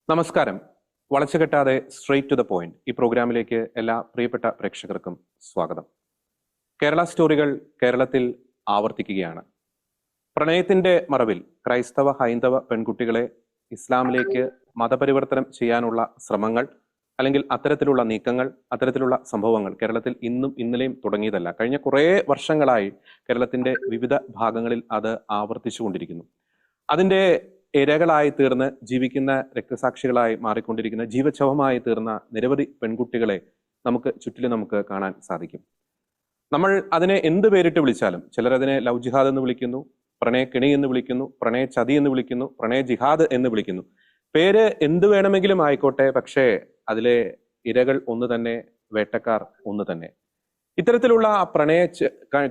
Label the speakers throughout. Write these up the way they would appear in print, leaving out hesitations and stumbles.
Speaker 1: നമസ്കാരം. വളച്ചുകെട്ടാതെ straight to the point ഈ പ്രോഗ്രാമിലേക്ക് എല്ലാ പ്രിയപ്പെട്ട പ്രേക്ഷകർക്കും സ്വാഗതം. കേരള സ്റ്റോറികൾ കേരളത്തിൽ ആവർത്തിക്കുകയാണ്. പ്രണയത്തിന്റെ മറവിൽ ക്രൈസ്തവ ഹൈന്ദവ പെൺകുട്ടികളെ ഇസ്ലാമിലേക്ക് മതപരിവർത്തനം ചെയ്യാനുള്ള ശ്രമങ്ങൾ അല്ലെങ്കിൽ അത്തരത്തിലുള്ള നീക്കങ്ങൾ, അത്തരത്തിലുള്ള സംഭവങ്ങൾ കേരളത്തിൽ ഇന്നും ഇന്നലെയും തുടങ്ങിയതല്ല. കഴിഞ്ഞ കുറേ വർഷങ്ങളായി കേരളത്തിന്റെ വിവിധ ഭാഗങ്ങളിൽ അത് ആവർത്തിച്ചുകൊണ്ടിരിക്കുന്നു. അതിന്റെ ഇരകളായി തീർന്ന് ജീവിക്കുന്ന രക്തസാക്ഷികളായി മാറിക്കൊണ്ടിരിക്കുന്ന ജീവച്ഛവമായി തീർന്ന നിരവധി പെൺകുട്ടികളെ നമുക്ക് കാണാൻ സാധിക്കും. നമ്മൾ അതിനെ എന്ത് പേരിട്ട് വിളിച്ചാലും, ചിലർ അതിനെ ലവ് ജിഹാദ് എന്ന് വിളിക്കുന്നു, പ്രണയ കെണി എന്ന് വിളിക്കുന്നു, പ്രണയ ചതി എന്ന് വിളിക്കുന്നു, പ്രണയ ജിഹാദ് എന്ന് വിളിക്കുന്നു. പേര് എന്ത് വേണമെങ്കിലും ആയിക്കോട്ടെ, പക്ഷേ അതിലെ ഇരകൾ ഒന്ന് തന്നെ, വേട്ടക്കാർ ഒന്ന് തന്നെ. ഇത്തരത്തിലുള്ള പ്രണയ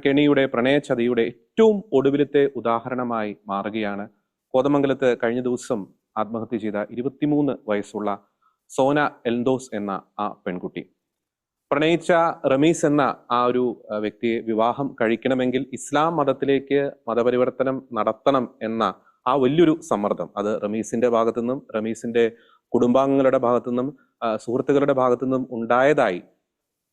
Speaker 1: കെണിയുടെ, പ്രണയ ചതിയുടെ ഏറ്റവും ഒടുവിലത്തെ ഉദാഹരണമായി മാറുകയാണ് കോതമംഗലത്ത് കഴിഞ്ഞ ദിവസം ആത്മഹത്യ ചെയ്ത 23 വയസ്സുള്ള സോന എൽദോസ് എന്ന ആ പെൺകുട്ടി. പ്രണയിച്ച റമീസ് എന്ന ആ ഒരു വ്യക്തിയെ വിവാഹം കഴിക്കണമെങ്കിൽ ഇസ്ലാം മതത്തിലേക്ക് മതപരിവർത്തനം നടത്തണം എന്ന ആ വലിയൊരു സമ്മർദ്ദം, അത് റമീസിന്റെ ഭാഗത്തു നിന്നും, റമീസിന്റെ കുടുംബാംഗങ്ങളുടെ ഭാഗത്തു നിന്നും, സുഹൃത്തുക്കളുടെ ഭാഗത്തു നിന്നും ഉണ്ടായതായി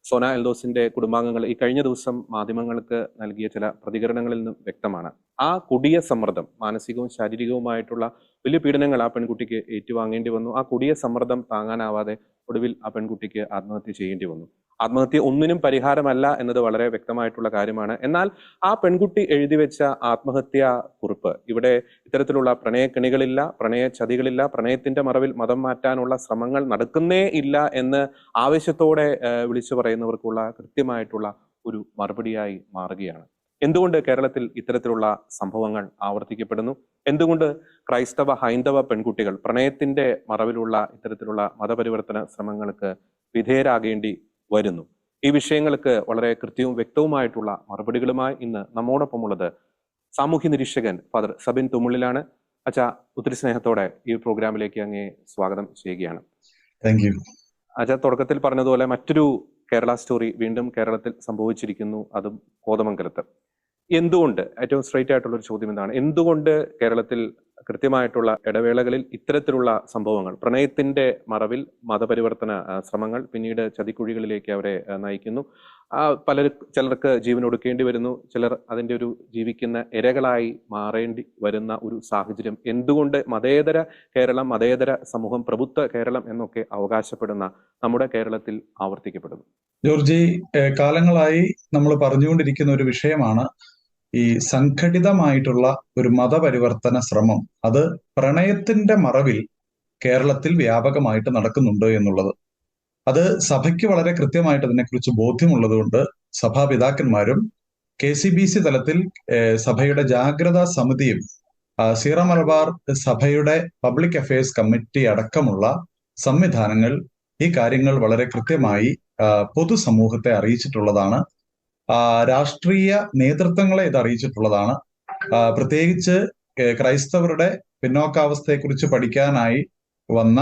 Speaker 1: സോന എൽദോസിന്റെ കുടുംബാംഗങ്ങൾ ഈ കഴിഞ്ഞ ദിവസം മാധ്യമങ്ങൾക്ക് നൽകിയ ചില പ്രതികരണങ്ങളിൽ നിന്നും വ്യക്തമാണ്. ആ കൊടിയ സമ്മർദ്ദം, മാനസികവും ശാരീരികവുമായിട്ടുള്ള വലിയ പീഡനങ്ങൾ ആ പെൺകുട്ടിക്ക് ഏറ്റുവാങ്ങേണ്ടി വന്നു. ആ കൊടിയ സമ്മർദ്ദം താങ്ങാനാവാതെ ഒടുവിൽ ആ പെൺകുട്ടിക്ക് ആത്മഹത്യ ചെയ്യേണ്ടി വന്നു. ആത്മഹത്യ ഒന്നിനും പരിഹാരമല്ല എന്നത് വളരെ വ്യക്തമായിട്ടുള്ള കാര്യമാണ്. എന്നാൽ ആ പെൺകുട്ടി എഴുതി വെച്ച ആത്മഹത്യാ കുറിപ്പ്, ഇവിടെ ഇത്തരത്തിലുള്ള പ്രണയക്കെണികളില്ല, പ്രണയ ചതികളില്ല, പ്രണയത്തിന്റെ മറവിൽ മതം മാറ്റാനുള്ള ശ്രമങ്ങൾ നടക്കുന്നേ ഇല്ല എന്ന് ആവേശത്തോടെ വിളിച്ചു പറയുന്നവർക്കുള്ള കൃത്യമായിട്ടുള്ള ഒരു മറുപടിയായി മാറുകയാണ്. എന്തുകൊണ്ട് കേരളത്തിൽ ഇത്തരത്തിലുള്ള സംഭവങ്ങൾ ആവർത്തിക്കപ്പെടുന്നു? എന്തുകൊണ്ട് ക്രൈസ്തവ ഹൈന്ദവ പെൺകുട്ടികൾ പ്രണയത്തിന്റെ മറവിലുള്ള ഇത്തരത്തിലുള്ള മതപരിവർത്തന ശ്രമങ്ങൾക്ക് വിധേയരാകേണ്ടി വരുന്നു? ഈ വിഷയങ്ങൾക്ക് വളരെ കൃത്യവും വ്യക്തവുമായിട്ടുള്ള മറുപടികളുമായി ഇന്ന് നമ്മോടൊപ്പമുള്ളത് സാമൂഹ്യ നിരീക്ഷകൻ ഫാദർ സബിൻ തുമ്മുള്ളിലാണ്. അച്ഛാ, ഒത്തിരി സ്നേഹത്തോടെ ഈ പ്രോഗ്രാമിലേക്ക് അങ്ങേ സ്വാഗതം ചെയ്യുകയാണ്.
Speaker 2: Thank you.
Speaker 1: അച്ഛാ, തുടക്കത്തിൽ പറഞ്ഞതുപോലെ മറ്റൊരു കേരള സ്റ്റോറി വീണ്ടും കേരളത്തിൽ സംഭവിച്ചിരിക്കുന്നു, അതും കോതമംഗലത്ത്. എന്തുകൊണ്ട്, ഏറ്റവും സ്ട്രൈറ്റ് ആയിട്ടുള്ള ഒരു ചോദ്യം എന്താണ്, എന്തുകൊണ്ട് കേരളത്തിൽ കൃത്യമായിട്ടുള്ള ഇടവേളകളിൽ ഇത്തരത്തിലുള്ള സംഭവങ്ങൾ, പ്രണയത്തിന്റെ മറവിൽ മതപരിവർത്തന ശ്രമങ്ങൾ പിന്നീട് ചതിക്കുഴികളിലേക്ക് അവരെ നയിക്കുന്നു? ചിലർക്ക് ജീവൻ ഒടുക്കേണ്ടി വരുന്നു, ചിലർ അതിന്റെ ഒരു ജീവിക്കുന്ന ഇരകളായി മാറേണ്ടി വരുന്ന ഒരു സാഹചര്യം എന്തുകൊണ്ട് മതേതര കേരളം, മതേതര സമൂഹം, പ്രബുദ്ധ കേരളം എന്നൊക്കെ അവകാശപ്പെടുന്ന നമ്മുടെ കേരളത്തിൽ ആവർത്തിക്കപ്പെടുന്നു?
Speaker 2: ജോർജി, കാലങ്ങളായി നമ്മൾ പറഞ്ഞുകൊണ്ടിരിക്കുന്ന ഒരു വിഷയമാണ് ഈ സംഘടിതമായിട്ടുള്ള ഒരു മതപരിവർത്തന ശ്രമം. അത് പ്രണയത്തിന്റെ മറവിൽ കേരളത്തിൽ വ്യാപകമായിട്ട് നടക്കുന്നുണ്ട് എന്നുള്ളത്. അത് സഭയ്ക്ക് വളരെ കൃത്യമായിട്ട് അതിനെക്കുറിച്ച് ബോധ്യമുള്ളതുകൊണ്ട് സഭാപിതാക്കന്മാരും KCBC തലത്തിൽ സഭയുടെ ജാഗ്രതാ സമിതിയും സീറ മലബാർ സഭയുടെ പബ്ലിക് അഫയേഴ്സ് കമ്മിറ്റി അടക്കമുള്ള സംവിധാനങ്ങൾ ഈ കാര്യങ്ങൾ വളരെ കൃത്യമായി പൊതുസമൂഹത്തെ അറിയിച്ചിട്ടുള്ളതാണ്. രാഷ്ട്രീയ നേതൃത്വങ്ങളെ ഇത് അറിയിച്ചിട്ടുള്ളതാണ്. പ്രത്യേകിച്ച് ക്രൈസ്തവരുടെ പിന്നോക്കാവസ്ഥയെക്കുറിച്ച് പഠിക്കാനായി വന്ന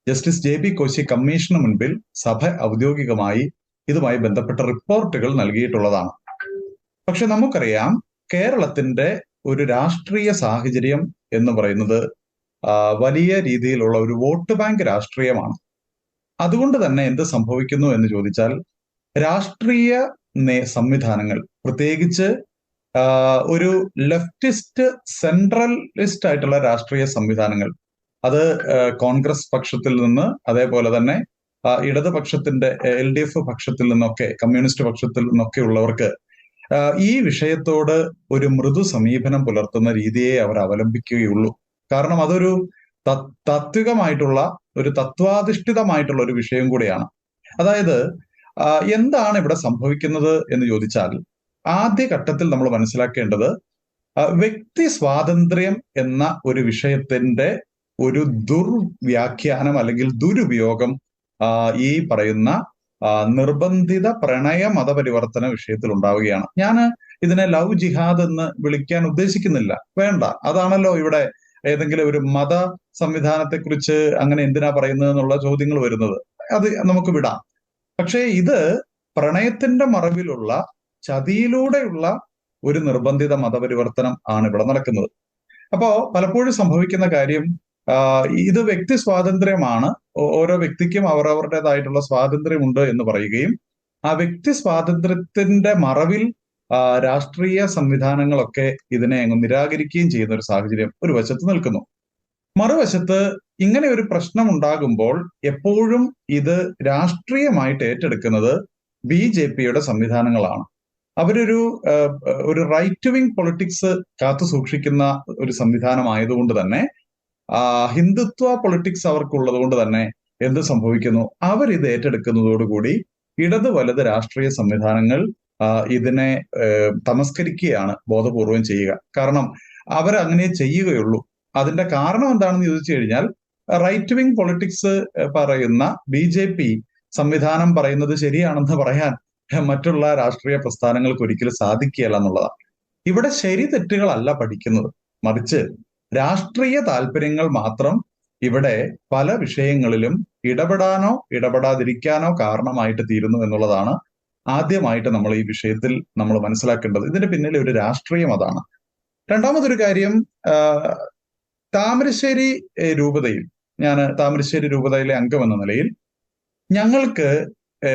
Speaker 2: ജസ്റ്റിസ് JB കോശി കമ്മീഷന് മുൻപിൽ സഭ ഔദ്യോഗികമായി ഇതുമായി ബന്ധപ്പെട്ട റിപ്പോർട്ടുകൾ നൽകിയിട്ടുള്ളതാണ്. പക്ഷെ നമുക്കറിയാം, കേരളത്തിന്റെ ഒരു രാഷ്ട്രീയ സാഹചര്യം എന്ന് പറയുന്നത് വലിയ രീതിയിലുള്ള ഒരു വോട്ട് ബാങ്ക് രാഷ്ട്രീയമാണ്. അതുകൊണ്ട് തന്നെ എന്ത് സംഭവിക്കുന്നു എന്ന് ചോദിച്ചാൽ, രാഷ്ട്രീയ സംവിധാനങ്ങൾ, പ്രത്യേകിച്ച് ഒരു ലെഫ്റ്റിസ്റ്റ് സെൻട്രലിസ്റ്റ് ആയിട്ടുള്ള രാഷ്ട്രീയ സംവിധാനങ്ങൾ, അത് കോൺഗ്രസ് പക്ഷത്തിൽ നിന്ന്, അതേപോലെ തന്നെ ഇടതുപക്ഷത്തിന്റെ LDF പക്ഷത്തിൽ നിന്നൊക്കെ, കമ്മ്യൂണിസ്റ്റ് പക്ഷത്തിൽ നിന്നൊക്കെ ഉള്ളവർക്ക് ഈ വിഷയത്തോട് ഒരു മൃദു സമീപനം പുലർത്തുന്ന രീതിയെ അവർ അവലംബിക്കുകയുള്ളൂ. കാരണം അതൊരു താത്വികമായിട്ടുള്ള, ഒരു തത്വാധിഷ്ഠിതമായിട്ടുള്ള ഒരു വിഷയം കൂടിയാണ്. അതായത് എന്താണ് ഇവിടെ സംഭവിക്കുന്നത് എന്ന് ചോദിച്ചാൽ, ആദ്യഘട്ടത്തിൽ നമ്മൾ മനസ്സിലാക്കേണ്ടത് വ്യക്തി സ്വാതന്ത്ര്യം എന്ന ഒരു വിഷയത്തിന്റെ ഒരു ദുർവ്യാഖ്യാനം അല്ലെങ്കിൽ ദുരുപയോഗം ഈ പറയുന്ന നിർബന്ധിത പ്രണയ മതപരിവർത്തന വിഷയത്തിൽ ഉണ്ടാവുകയാണ്. ഞാൻ ഇതിനെ ലവ് ജിഹാദ് എന്ന് വിളിക്കാൻ ഉദ്ദേശിക്കുന്നില്ല, വേണ്ട. അതാണല്ലോ ഇവിടെ ഏതെങ്കിലും ഒരു മത സംവിധാനത്തെക്കുറിച്ച് അങ്ങനെ എന്തിനാ പറയുന്നത് എന്നുള്ള ചോദ്യങ്ങൾ വരുന്നത്. അത് നമുക്ക് വിടാം. പക്ഷേ ഇത് പ്രണയത്തിന്റെ മറവിലുള്ള ചതിയിലൂടെയുള്ള ഒരു നിർബന്ധിത മതപരിവർത്തനം ആണ് ഇവിടെ നടക്കുന്നത്. അപ്പോ പലപ്പോഴും സംഭവിക്കുന്ന കാര്യം, ഇത് വ്യക്തി സ്വാതന്ത്ര്യമാണ്, ഓരോ വ്യക്തിക്കും അവരവരുടേതായിട്ടുള്ള സ്വാതന്ത്ര്യമുണ്ട് എന്ന് പറയുകയും ആ വ്യക്തി സ്വാതന്ത്ര്യത്തിന്റെ മറവിൽ രാഷ്ട്രീയ സംവിധാനങ്ങളൊക്കെ ഇതിനെ അങ്ങ് നിരാകരിക്കുകയും ചെയ്യുന്ന ഒരു സാഹചര്യം ഒരു വശത്ത് നിൽക്കുന്നു. മറുവശത്ത് ഇങ്ങനെ ഒരു പ്രശ്നം ഉണ്ടാകുമ്പോൾ എപ്പോഴും ഇത് രാഷ്ട്രീയമായിട്ട് ഏറ്റെടുക്കുന്നത് BJP-യുടെ സംവിധാനങ്ങളാണ്. അവരൊരു റൈറ്റ് വിങ് പൊളിറ്റിക്സ് കാത്തു സൂക്ഷിക്കുന്ന ഒരു സംവിധാനമായതുകൊണ്ട് തന്നെ ഹിന്ദുത്വ പൊളിറ്റിക്സ് അവർക്കുള്ളത് കൊണ്ട് തന്നെ എന്ത് സംഭവിക്കുന്നു, അവരിത് ഏറ്റെടുക്കുന്നതോടുകൂടി ഇടത് വലത് രാഷ്ട്രീയ സംവിധാനങ്ങൾ ഇതിനെ തമസ്കരിക്കുകയാണ് ബോധപൂർവം ചെയ്യുക. കാരണം അവരങ്ങനെ ചെയ്യുകയുള്ളൂ. അതിന്റെ കാരണം എന്താണെന്ന് ചോദിച്ചു കഴിഞ്ഞാൽ റൈറ്റ് വിങ് പൊളിറ്റിക്സ് പറയുന്ന BJP സംവിധാനം പറയുന്നത് ശരിയാണെന്ന് പറയാൻ മറ്റുള്ള രാഷ്ട്രീയ പ്രസ്ഥാനങ്ങൾക്ക് ഒരിക്കലും സാധിക്കുകയില്ല എന്നുള്ളതാണ്. ഇവിടെ ശരി തെറ്റുകളല്ല പഠിക്കുന്നത്, മറിച്ച് രാഷ്ട്രീയ താല്പര്യങ്ങൾ മാത്രം ഇവിടെ പല വിഷയങ്ങളിലും ഇടപെടാനോ ഇടപെടാതിരിക്കാനോ കാരണമായിട്ട് തീരുന്നു എന്നുള്ളതാണ് ആദ്യമായിട്ട് നമ്മൾ ഈ വിഷയത്തിൽ നമ്മൾ മനസ്സിലാക്കേണ്ടത്. ഇതിന്റെ പിന്നിലെ ഒരു രാഷ്ട്രീയം അതാണ്. രണ്ടാമതൊരു കാര്യം, താമരശ്ശേരി രൂപതയിൽ, ഞാൻ താമരശ്ശേരി രൂപതയിലെ അംഗം എന്ന നിലയിൽ ഞങ്ങൾക്ക്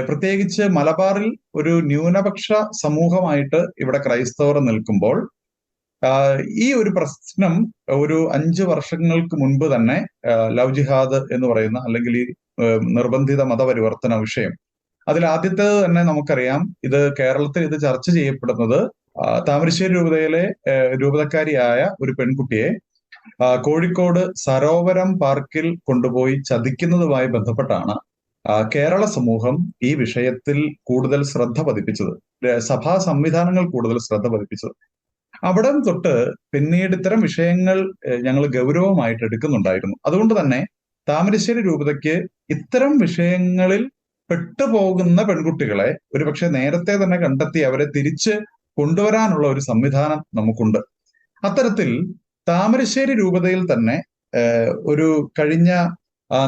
Speaker 2: പ്രത്യേകിച്ച് മലബാറിൽ ഒരു ന്യൂനപക്ഷ സമൂഹമായിട്ട് ഇവിടെ ക്രൈസ്തവർ നിൽക്കുമ്പോൾ ഈ ഒരു പ്രശ്നം ഒരു 5 വർഷങ്ങൾക്ക് മുൻപ് തന്നെ ലവ് ജിഹാദ് എന്ന് പറയുന്ന അല്ലെങ്കിൽ ഈ നിർബന്ധിത മതപരിവർത്തന വിഷയം, അതിൽ ആദ്യത്തേത് തന്നെ നമുക്കറിയാം, ഇത് കേരളത്തിൽ ഇത് ചർച്ച ചെയ്യപ്പെടുന്നത് താമരശ്ശേരി രൂപതയിലെ രൂപതക്കാരിയായ ഒരു പെൺകുട്ടിയെ കോഴിക്കോട് സരോവരം പാർക്കിൽ കൊണ്ടുപോയി ചതിക്കുന്നതുമായി ബന്ധപ്പെട്ടാണ് കേരള സമൂഹം ഈ വിഷയത്തിൽ കൂടുതൽ ശ്രദ്ധ പതിപ്പിച്ചത്, സഭാ സംവിധാനങ്ങൾ കൂടുതൽ ശ്രദ്ധ പതിപ്പിച്ചത്. അവിടെ തൊട്ട് പിന്നീട് ഇത്തരം വിഷയങ്ങൾ ഞങ്ങൾ ഗൗരവമായിട്ട് എടുക്കുന്നുണ്ടായിരുന്നു. അതുകൊണ്ട് തന്നെ താമരശ്ശേരി രൂപതയ്ക്ക് ഇത്തരം വിഷയങ്ങളിൽ പെട്ടുപോകുന്ന പെൺകുട്ടികളെ ഒരുപക്ഷെ നേരത്തെ തന്നെ കണ്ടെത്തി അവരെ തിരിച്ച് കൊണ്ടുവരാനുള്ള ഒരു സംവിധാനം നമുക്കുണ്ട്. അത്തരത്തിൽ താമരശ്ശേരി രൂപതയിൽ തന്നെ ഒരു കഴിഞ്ഞ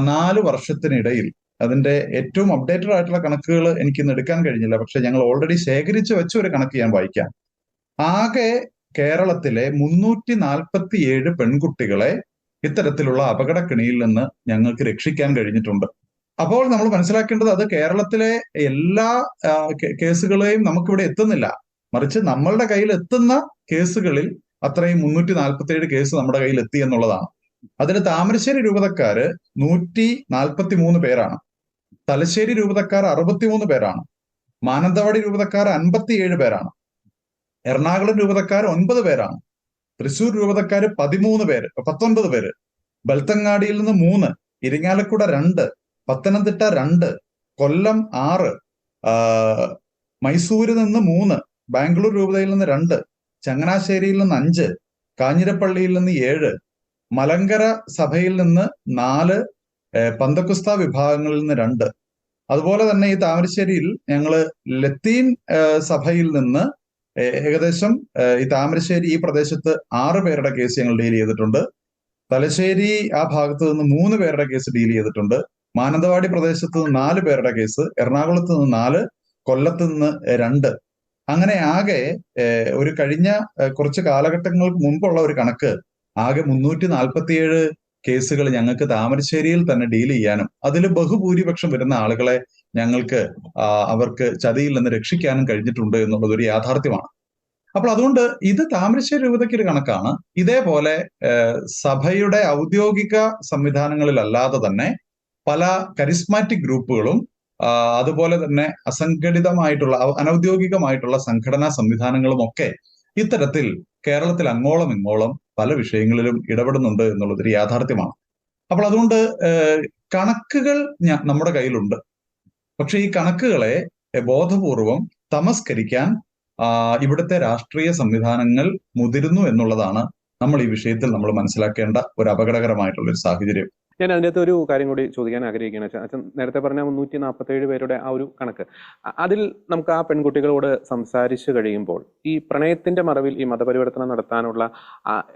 Speaker 2: 4 വർഷത്തിനിടയിൽ, അതിന്റെ ഏറ്റവും അപ്ഡേറ്റഡ് ആയിട്ടുള്ള കണക്കുകൾ എനിക്കിന്ന് എടുക്കാൻ കഴിഞ്ഞില്ല, പക്ഷെ ഞങ്ങൾ ഓൾറെഡി ശേഖരിച്ചു വെച്ച ഒരു കണക്ക് ഞാൻ വായിക്കാം. ആകെ കേരളത്തിലെ 347 പെൺകുട്ടികളെ ഇത്തരത്തിലുള്ള അപകടക്കെണിയിൽ നിന്ന് ഞങ്ങൾക്ക് രക്ഷിക്കാൻ കഴിഞ്ഞിട്ടുണ്ട്. അപ്പോൾ നമ്മൾ മനസ്സിലാക്കേണ്ടത് അത് കേരളത്തിലെ എല്ലാ കേസുകളെയും നമുക്കിവിടെ എത്തുന്നില്ല, മറിച്ച് നമ്മളുടെ കയ്യിൽ എത്തുന്ന കേസുകളിൽ അത്രയും 347 കേസ് നമ്മുടെ കയ്യിൽ എത്തി എന്നുള്ളതാണ്. അതിൽ താമരശ്ശേരി രൂപതക്കാര് 143 പേരാണ്, തലശ്ശേരി രൂപതക്കാർ 63 പേരാണ്, മാനന്തവാടി രൂപതക്കാർ 57 പേരാണ്, എറണാകുളം രൂപതക്കാർ 9 പേരാണ്, തൃശൂർ രൂപതക്കാർ 19 പേര്, ബൽത്തങ്ങാടിയിൽ നിന്ന് 3, ഇരിങ്ങാലക്കുട 2, പത്തനംതിട്ട 2, കൊല്ലം 6, മൈസൂരിൽ നിന്ന് 3, ബാംഗ്ലൂർ രൂപതയിൽ നിന്ന് 2, ചങ്ങനാശ്ശേരിയിൽ നിന്ന് 5, കാഞ്ഞിരപ്പള്ളിയിൽ നിന്ന് 7, മലങ്കര സഭയിൽ നിന്ന് 4, പന്തക്കുസ്ത വിഭാഗങ്ങളിൽ നിന്ന് 2. അതുപോലെ തന്നെ ഈ താമരശ്ശേരിയിൽ ഞങ്ങള് ലത്തീൻ സഭയിൽ നിന്ന് ഏകദേശം ഈ താമരശ്ശേരി ഈ പ്രദേശത്ത് 6 പേരുടെ കേസ് ഞങ്ങൾ ഡീൽ ചെയ്തിട്ടുണ്ട്. തലശ്ശേരി ആ ഭാഗത്ത് നിന്ന് 3 പേരുടെ കേസ് ഡീൽ ചെയ്തിട്ടുണ്ട്. മാനന്തവാടി പ്രദേശത്ത് നിന്ന് 4 പേരുടെ കേസ്, എറണാകുളത്ത് നിന്ന് 4, കൊല്ലത്ത് നിന്ന് 2. അങ്ങനെ ആകെ ഒരു കഴിഞ്ഞ കുറച്ച് കാലഘട്ടങ്ങൾക്ക് മുമ്പുള്ള ഒരു കണക്ക്, ആകെ 347 കേസുകൾ ഞങ്ങൾക്ക് താമരശ്ശേരിയിൽ തന്നെ ഡീൽ ചെയ്യാനും അതിൽ ബഹുഭൂരിപക്ഷം വരുന്ന ആളുകളെ ഞങ്ങൾക്ക് അവർക്ക് ചതിയിൽ നിന്ന് രക്ഷിക്കാനും കഴിഞ്ഞിട്ടുണ്ട് എന്നുള്ളത് ഒരു യാഥാർത്ഥ്യമാണ്. അപ്പോൾ അതുകൊണ്ട് ഇത് താമരശ്ശേരി രൂപതയ്ക്ക് ഒരു കണക്കാണ്. ഇതേപോലെ സഭയുടെ ഔദ്യോഗിക സംവിധാനങ്ങളിലല്ലാതെ തന്നെ പല കരിസ്മാറ്റിക് ഗ്രൂപ്പുകളും അതുപോലെ തന്നെ അസംഘടിതമായിട്ടുള്ള അനൌദ്യോഗികമായിട്ടുള്ള സംഘടനാ സംവിധാനങ്ങളും ഒക്കെ ഇത്തരത്തിൽ കേരളത്തിൽ അങ്ങോളം ഇങ്ങോളം പല വിഷയങ്ങളിലും ഇടപെടുന്നുണ്ട് എന്നുള്ളതൊരു യാഥാർത്ഥ്യമാണ്. അപ്പോൾ അതുകൊണ്ട് കണക്കുകൾ നമ്മുടെ കയ്യിലുണ്ട്, പക്ഷെ ഈ കണക്കുകളെ ബോധപൂർവം തമസ്കരിക്കാൻ ഇവിടുത്തെ രാഷ്ട്രീയ സംവിധാനങ്ങൾ മുതിരുന്നു എന്നുള്ളതാണ് നമ്മൾ ഈ വിഷയത്തിൽ നമ്മൾ മനസ്സിലാക്കേണ്ട ഒരു അപകടകരമായിട്ടുള്ള ഒരു സാഹചര്യം.
Speaker 1: ഞാൻ അതിനകത്ത് ഒരു കാര്യം കൂടി ചോദിക്കാൻ ആഗ്രഹിക്കുകയാണ്. അച്ഛൻ നേരത്തെ പറഞ്ഞ 347 പേരുടെ ആ ഒരു കണക്ക്, അതിൽ നമുക്ക് ആ പെൺകുട്ടികളോട് സംസാരിച്ചു കഴിയുമ്പോൾ ഈ പ്രണയത്തിന്റെ മറവിൽ ഈ മതപരിവർത്തനം നടത്താനുള്ള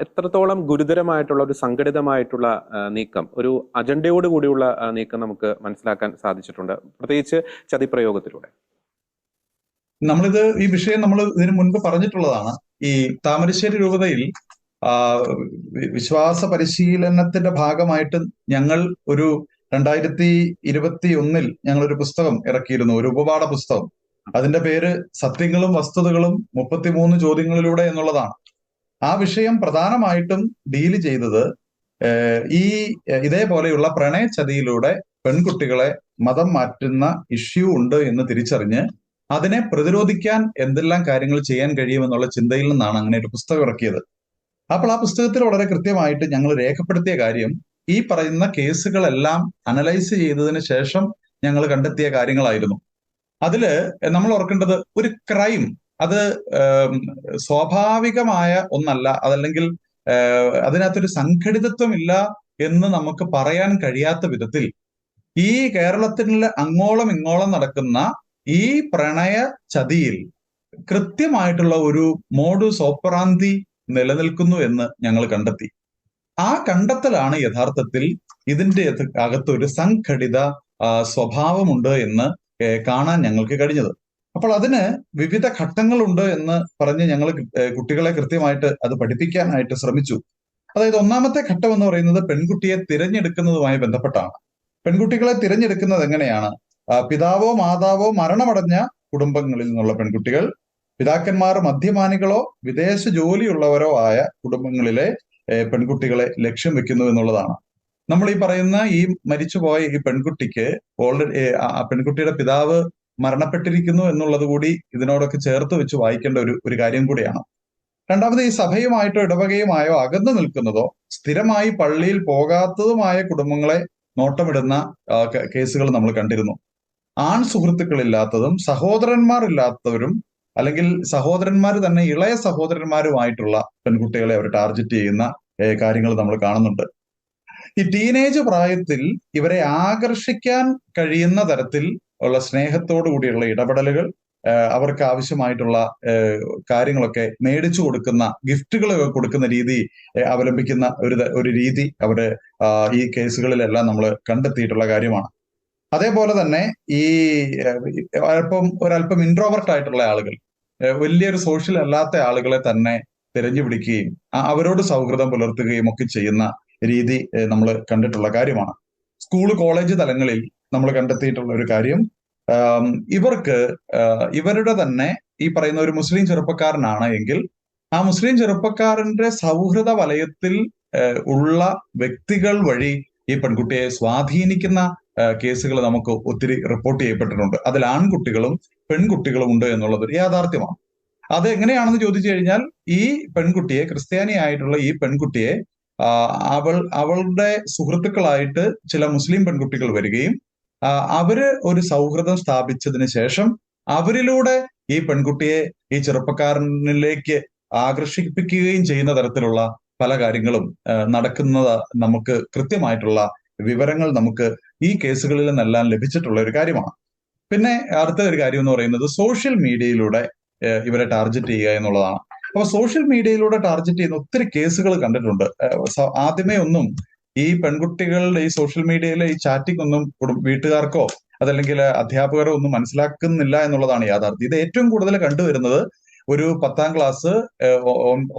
Speaker 1: എത്രത്തോളം ഗുരുതരമായിട്ടുള്ള ഒരു സംഘടിതമായിട്ടുള്ള നീക്കം, ഒരു അജണ്ടയോട് കൂടിയുള്ള നീക്കം നമുക്ക് മനസ്സിലാക്കാൻ സാധിച്ചിട്ടുണ്ട്, പ്രത്യേകിച്ച് ചതിപ്രയോഗത്തിലൂടെ.
Speaker 2: ഈ വിഷയം നമ്മൾ ഇതിനു മുൻപ് പറഞ്ഞിട്ടുള്ളതാണ്. ഈ താമരശ്ശേരി രൂപതയിൽ വിശ്വാസ പരിശീലനത്തിന്റെ ഭാഗമായിട്ട് ഞങ്ങൾ ഒരു 2021 ഞങ്ങളൊരു പുസ്തകം ഇറക്കിയിരുന്നു, ഒരു ഉപപാഠ പുസ്തകം. അതിന്റെ പേര് സത്യങ്ങളും വസ്തുതകളും 33 ചോദ്യങ്ങളിലൂടെ എന്നുള്ളതാണ്. ആ വിഷയം പ്രധാനമായിട്ടും ഡീൽ ചെയ്തത് ഇതേപോലെയുള്ള പ്രണയചതിയിലൂടെ പെൺകുട്ടികളെ മതം മാറ്റുന്ന ഇഷ്യൂ ഉണ്ട് എന്ന് തിരിച്ചറിഞ്ഞ് അതിനെ പ്രതിരോധിക്കാൻ എന്തെല്ലാം കാര്യങ്ങൾ ചെയ്യാൻ കഴിയുമെന്നുള്ള ചിന്തയിൽ നിന്നാണ് അങ്ങനെ ഒരു പുസ്തകം ഇറക്കിയത്. അപ്പോൾ ആ പുസ്തകത്തിൽ വളരെ കൃത്യമായിട്ട് ഞങ്ങൾ രേഖപ്പെടുത്തിയ കാര്യം, ഈ പറയുന്ന കേസുകളെല്ലാം അനലൈസ് ചെയ്തതിന് ശേഷം ഞങ്ങൾ കണ്ടെത്തിയ കാര്യങ്ങളായിരുന്നു. അതില് നമ്മൾ ഓർക്കേണ്ടത്, ഒരു ക്രൈം അത് സ്വാഭാവികമായ ഒന്നല്ല, അതല്ലെങ്കിൽ അതിനകത്തൊരു സംഘടിതത്വമില്ല എന്ന് നമുക്ക് പറയാൻ കഴിയാത്ത വിധത്തിൽ ഈ കേരളത്തിൽ അങ്ങോളം ഇങ്ങോളം നടക്കുന്ന ഈ പ്രണയ ചതിയിൽ കൃത്യമായിട്ടുള്ള ഒരു മോഡുസ് ഓപ്പറാന്തി നിലനിൽക്കുന്നു എന്ന് ഞങ്ങൾ കണ്ടെത്തി. ആ കണ്ടെത്തലാണ് യഥാർത്ഥത്തിൽ ഇതിന്റെ അകത്തൊരു സംഘടിത സ്വഭാവമുണ്ട് എന്ന് കാണാൻ ഞങ്ങൾക്ക് കഴിഞ്ഞത്. അപ്പോൾ അതിന് വിവിധ ഘട്ടങ്ങളുണ്ട് എന്ന് പറഞ്ഞ് ഞങ്ങൾ കുട്ടികളെ കൃത്യമായിട്ട് അത് പഠിപ്പിക്കാനായിട്ട് ശ്രമിച്ചു. അതായത് ഒന്നാമത്തെ ഘട്ടം എന്ന് പറയുന്നത് പെൺകുട്ടിയെ തിരഞ്ഞെടുക്കുന്നതുമായി ബന്ധപ്പെട്ടാണ്. പെൺകുട്ടികളെ തിരഞ്ഞെടുക്കുന്നത് എങ്ങനെയാണ്? പിതാവോ മാതാവോ മരണമടഞ്ഞ കുടുംബങ്ങളിൽ നിന്നുള്ള പെൺകുട്ടികൾ, പിതാക്കന്മാർ മദ്യപാനികളോ വിദേശ ജോലിയുള്ളവരോ ആയ കുടുംബങ്ങളിലെ പെൺകുട്ടികളെ ലക്ഷ്യം വെക്കുന്നു എന്നുള്ളതാണ്. നമ്മൾ ഈ പറയുന്ന ഈ മരിച്ചുപോയ ഈ പെൺകുട്ടിക്ക് ഓൾറെഡി ആ പെൺകുട്ടിയുടെ പിതാവ് മരണപ്പെട്ടിരിക്കുന്നു എന്നുള്ളത് കൂടി ഇതിനോടൊക്കെ ചേർത്ത് വെച്ച് വായിക്കേണ്ട ഒരു കാര്യം കൂടിയാണ്. രണ്ടാമത്, ഈ സഭയുമായിട്ടോ ഇടവകയുമായോ അകന്നു നിൽക്കുന്നതോ സ്ഥിരമായി പള്ളിയിൽ പോകാത്തതുമായ കുടുംബങ്ങളെ നോട്ടമിടുന്ന കേസുകൾ നമ്മൾ കണ്ടിരുന്നു. ആൺ സുഹൃത്തുക്കളില്ലാത്തതും സഹോദരന്മാർ ഇല്ലാത്തവരും അല്ലെങ്കിൽ സഹോദരന്മാർ തന്നെ ഇളയ സഹോദരന്മാരുമായിട്ടുള്ള പെൺകുട്ടികളെ അവർ ടാർഗറ്റ് ചെയ്യുന്ന കാര്യങ്ങൾ നമ്മൾ കാണുന്നുണ്ട്. ഈ ടീനേജ് പ്രായത്തിൽ ഇവരെ ആകർഷിക്കാൻ കഴിയുന്ന തരത്തിൽ ഉള്ള സ്നേഹത്തോടു കൂടിയുള്ള ഇടപെടലുകൾ, അവർക്ക് ആവശ്യമായിട്ടുള്ള കാര്യങ്ങളൊക്കെ മേടിച്ചു കൊടുക്കുന്ന, ഗിഫ്റ്റുകളൊക്കെ കൊടുക്കുന്ന രീതി അവലംബിക്കുന്ന ഒരു രീതി അവര് ഈ കേസുകളിലെല്ലാം നമ്മൾ കണ്ടെത്തിയിട്ടുള്ള കാര്യമാണ്. അതേപോലെ തന്നെ ഈ ഒരല്പം ഇൻട്രോവർട്ട് ആയിട്ടുള്ള ആളുകൾ, വലിയൊരു സോഷ്യൽ അല്ലാത്ത ആളുകളെ തന്നെ തിരഞ്ഞുപിടിക്കുകയും അവരോട് സൗഹൃദം പുലർത്തുകയും ഒക്കെ ചെയ്യുന്ന രീതി നമ്മൾ കണ്ടിട്ടുള്ള കാര്യമാണ്. സ്കൂള് കോളേജ് തലങ്ങളിൽ നമ്മൾ കണ്ടെത്തിയിട്ടുള്ള ഒരു കാര്യം, ഇവരുടെ തന്നെ ഈ പറയുന്ന ഒരു മുസ്ലിം ചെറുപ്പക്കാരനാണ് എങ്കിൽ ആ മുസ്ലിം ചെറുപ്പക്കാരന്റെ സൗഹൃദ വലയത്തിൽ ഉള്ള വ്യക്തികൾ വഴി ഈ പെൺകുട്ടിയെ സ്വാധീനിക്കുന്ന കേസുകൾ നമുക്ക് ഒത്തിരി റിപ്പോർട്ട് ചെയ്യപ്പെട്ടിട്ടുണ്ട്. അതിൽ ആൺകുട്ടികളും പെൺകുട്ടികളും ഉണ്ട് എന്നുള്ളത് ഒരു യാഥാർത്ഥ്യമാണ്. അത് എങ്ങനെയാണെന്ന് ചോദിച്ചു കഴിഞ്ഞാൽ, ഈ പെൺകുട്ടിയെ, ക്രിസ്ത്യാനിയായിട്ടുള്ള ഈ പെൺകുട്ടിയെ അവളുടെ സുഹൃത്തുക്കളായിട്ട് ചില മുസ്ലിം പെൺകുട്ടികൾ വരികയും അവര് ഒരു സൗഹൃദം സ്ഥാപിച്ചതിന് ശേഷം അവരിലൂടെ ഈ പെൺകുട്ടിയെ ഈ ചെറുപ്പക്കാരനിലേക്ക് ആകർഷിപ്പിക്കുകയും ചെയ്യുന്ന തരത്തിലുള്ള പല കാര്യങ്ങളും നടക്കുന്നത് നമുക്ക് കൃത്യമായിട്ടുള്ള വിവരങ്ങൾ നമുക്ക് ഈ കേസുകളിൽ നിന്നെല്ലാം ലഭിച്ചിട്ടുള്ള ഒരു കാര്യമാണ്. പിന്നെ അടുത്ത ഒരു കാര്യം എന്ന് പറയുന്നത്, സോഷ്യൽ മീഡിയയിലൂടെ ഇവരെ ടാർഗറ്റ് ചെയ്യുക എന്നുള്ളതാണ്. അപ്പൊ സോഷ്യൽ മീഡിയയിലൂടെ ടാർഗറ്റ് ചെയ്യുന്ന ഒത്തിരി കേസുകൾ കണ്ടിട്ടുണ്ട്. ആദ്യമേ ഒന്നും ഈ പെൺകുട്ടികളുടെ ഈ സോഷ്യൽ മീഡിയയിലെ ഈ ചാറ്റിംഗ് ഒന്നും വീട്ടുകാർക്കോ അതല്ലെങ്കിൽ അധ്യാപകരോ ഒന്നും മനസ്സിലാക്കുന്നില്ല എന്നുള്ളതാണ് യാഥാർത്ഥ്യം. ഇത് ഏറ്റവും കൂടുതൽ കണ്ടുവരുന്നത് ഒരു 10ാം ക്ലാസ്,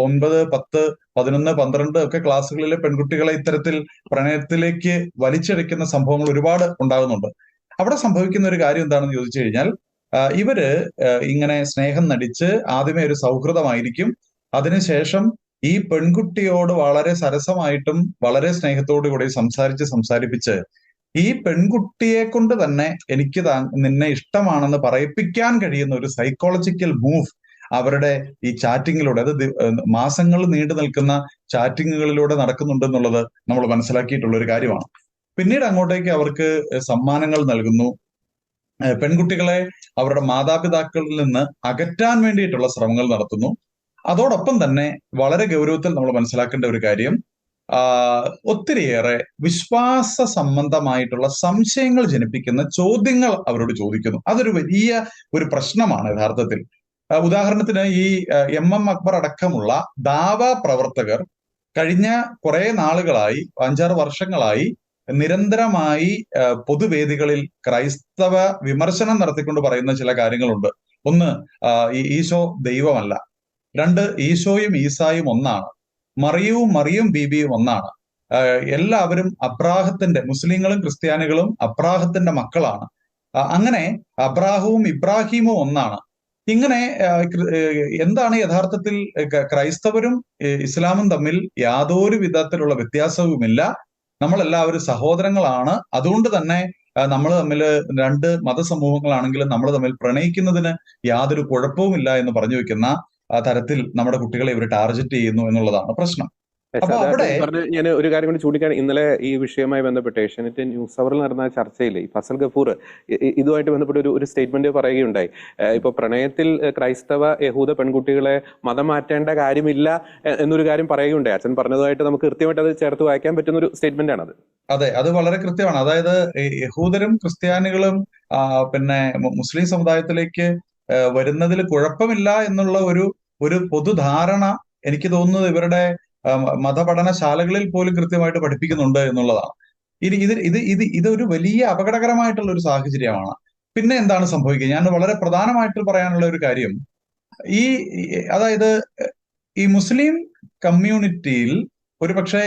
Speaker 2: 9, 10, 11, 12 ഒക്കെ ക്ലാസ്സുകളിലെ പെൺകുട്ടികളെ ഇത്തരത്തിൽ പ്രണയത്തിലേക്ക് വലിച്ചെടുക്കുന്ന സംഭവങ്ങൾ ഒരുപാട് ഉണ്ടാകുന്നുണ്ട്. അവിടെ സംഭവിക്കുന്ന ഒരു കാര്യം എന്താണെന്ന് ചോദിച്ചു കഴിഞ്ഞാൽ, ഇവര് ഇങ്ങനെ സ്നേഹം നടിച്ച് ആദ്യമേ ഒരു സൗഹൃദമായിരിക്കും. അതിനുശേഷം ഈ പെൺകുട്ടിയോട് വളരെ സരസമായിട്ടും വളരെ സ്നേഹത്തോടു കൂടി സംസാരിപ്പിച്ച് ഈ പെൺകുട്ടിയെ കൊണ്ട് തന്നെ എനിക്ക് നിന്നെ ഇഷ്ടമാണെന്ന് പറയിപ്പിക്കാൻ കഴിയുന്ന ഒരു സൈക്കോളജിക്കൽ മൂവ് അവരുടെ ഈ ചാറ്റിങ്ങിലൂടെ, അത് മാസങ്ങൾ നീണ്ടു നിൽക്കുന്ന ചാറ്റിങ്ങുകളിലൂടെ നടക്കുന്നുണ്ടെന്നുള്ളത് നമ്മൾ മനസ്സിലാക്കിയിട്ടുള്ള ഒരു കാര്യമാണ്. പിന്നീട് അങ്ങോട്ടേക്ക് അവർക്ക് സമ്മാനങ്ങൾ നൽകുന്നു. പെൺകുട്ടികളെ അവരുടെ മാതാപിതാക്കളിൽ നിന്ന് അകറ്റാൻ വേണ്ടിയിട്ടുള്ള ശ്രമങ്ങൾ നടത്തുന്നു. അതോടൊപ്പം തന്നെ വളരെ ഗൗരവത്തിൽ നമ്മൾ മനസ്സിലാക്കേണ്ട ഒരു കാര്യം, ഒത്തിരിയേറെ വിശ്വാസ സംബന്ധമായിട്ടുള്ള സംശയങ്ങൾ ജനിപ്പിക്കുന്ന ചോദ്യങ്ങൾ അവരോട് ചോദിക്കുന്നു. അതൊരു വലിയ ഒരു പ്രശ്നമാണ് യഥാർത്ഥത്തിൽ. ഉദാഹരണത്തിന് ഈ MM അക്ബർ അടക്കമുള്ള ദാവ പ്രവർത്തകർ കഴിഞ്ഞ കുറെ നാളുകളായി, 5-6 വർഷങ്ങളായി നിരന്തരമായി പൊതുവേദികളിൽ ക്രൈസ്തവ വിമർശനം നടത്തിക്കൊണ്ട് പറയുന്ന ചില കാര്യങ്ങളുണ്ട്. ഒന്ന്, ഈശോ ദൈവമല്ല. 2, ഈശോയും ഈസായും ഒന്നാണ്. മറിയവും മറിയം ബീബിയും ഒന്നാണ്. എല്ലാവരും അബ്രാഹത്തിന്റെ, മുസ്ലിങ്ങളും ക്രിസ്ത്യാനികളും അബ്രാഹത്തിന്റെ മക്കളാണ്. അങ്ങനെ അബ്രാഹവും ഇബ്രാഹിമും ഒന്നാണ്. ഇങ്ങനെ എന്താണ് യഥാർത്ഥത്തിൽ ക്രൈസ്തവരും ഇസ്ലാമും തമ്മിൽ യാതൊരു വിധത്തിലുള്ള വ്യത്യാസവുമില്ല. നമ്മളെല്ലാവരും സഹോദരങ്ങളാണ്. അതുകൊണ്ട് തന്നെ നമ്മൾ തമ്മിൽ രണ്ട് മതസമൂഹങ്ങളാണെങ്കിലും നമ്മൾ തമ്മിൽ പ്രണയിക്കുന്നതിന് യാതൊരു കുഴപ്പവുമില്ല എന്ന് പറഞ്ഞു വെക്കുന്ന തരത്തിൽ നമ്മുടെ കുട്ടികളെ ഇവർ ടാർഗറ്റ് ചെയ്യുന്നു എന്നുള്ളതാണ് പ്രശ്നം. അപ്പൊ അവിടെ
Speaker 1: ഞാൻ ഒരു കാര്യം കൂടി ചൂണ്ടിക്കാണ്. ഇന്നലെ ഈ വിഷയവുമായി ബന്ധപ്പെട്ട് ഏഷ്യാനെറ്റ് ന്യൂസ് അവറിൽ നടന്ന ചർച്ചയിൽ ഈ ഫസൽ ഗഫൂർ ഇതുമായിട്ട് ബന്ധപ്പെട്ട് ഒരു സ്റ്റേറ്റ്മെന്റ് പറയുകയുണ്ടായി. ഇപ്പൊ പ്രണയത്തിൽ ക്രൈസ്തവ യഹൂദ പെൺകുട്ടികളെ മതം മാറ്റേണ്ട കാര്യമില്ല എന്നൊരു കാര്യം പറയുകയുണ്ടായി. അച്ഛൻ പറഞ്ഞതുമായിട്ട് നമുക്ക് കൃത്യമായിട്ട് അത് ചേർത്ത് വായിക്കാൻ പറ്റുന്ന ഒരു സ്റ്റേറ്റ്മെന്റ് ആണത്.
Speaker 2: അതെ, അത് വളരെ കൃത്യമാണ്. അതായത് യഹൂദരും ക്രിസ്ത്യാനികളും പിന്നെ മുസ്ലിം സമുദായത്തിലേക്ക് വരുന്നതിൽ കുഴപ്പമില്ല എന്നുള്ള ഒരു പൊതുധാരണ എനിക്ക് തോന്നുന്നത് ഇവരുടെ മതപഠനശാലകളിൽ പോലും കൃത്യമായിട്ട് പഠിപ്പിക്കുന്നുണ്ട് എന്നുള്ളതാണ്. ഇനി ഇതൊരു വലിയ അപകടകരമായിട്ടുള്ള ഒരു സാഹചര്യമാണ്. പിന്നെ എന്താണ് സംഭവിക്കുക? ഞാൻ വളരെ പ്രധാനമായിട്ട് പറയാനുള്ള ഒരു കാര്യം, അതായത് ഈ മുസ്ലിം കമ്മ്യൂണിറ്റിയിൽ ഒരുപക്ഷെ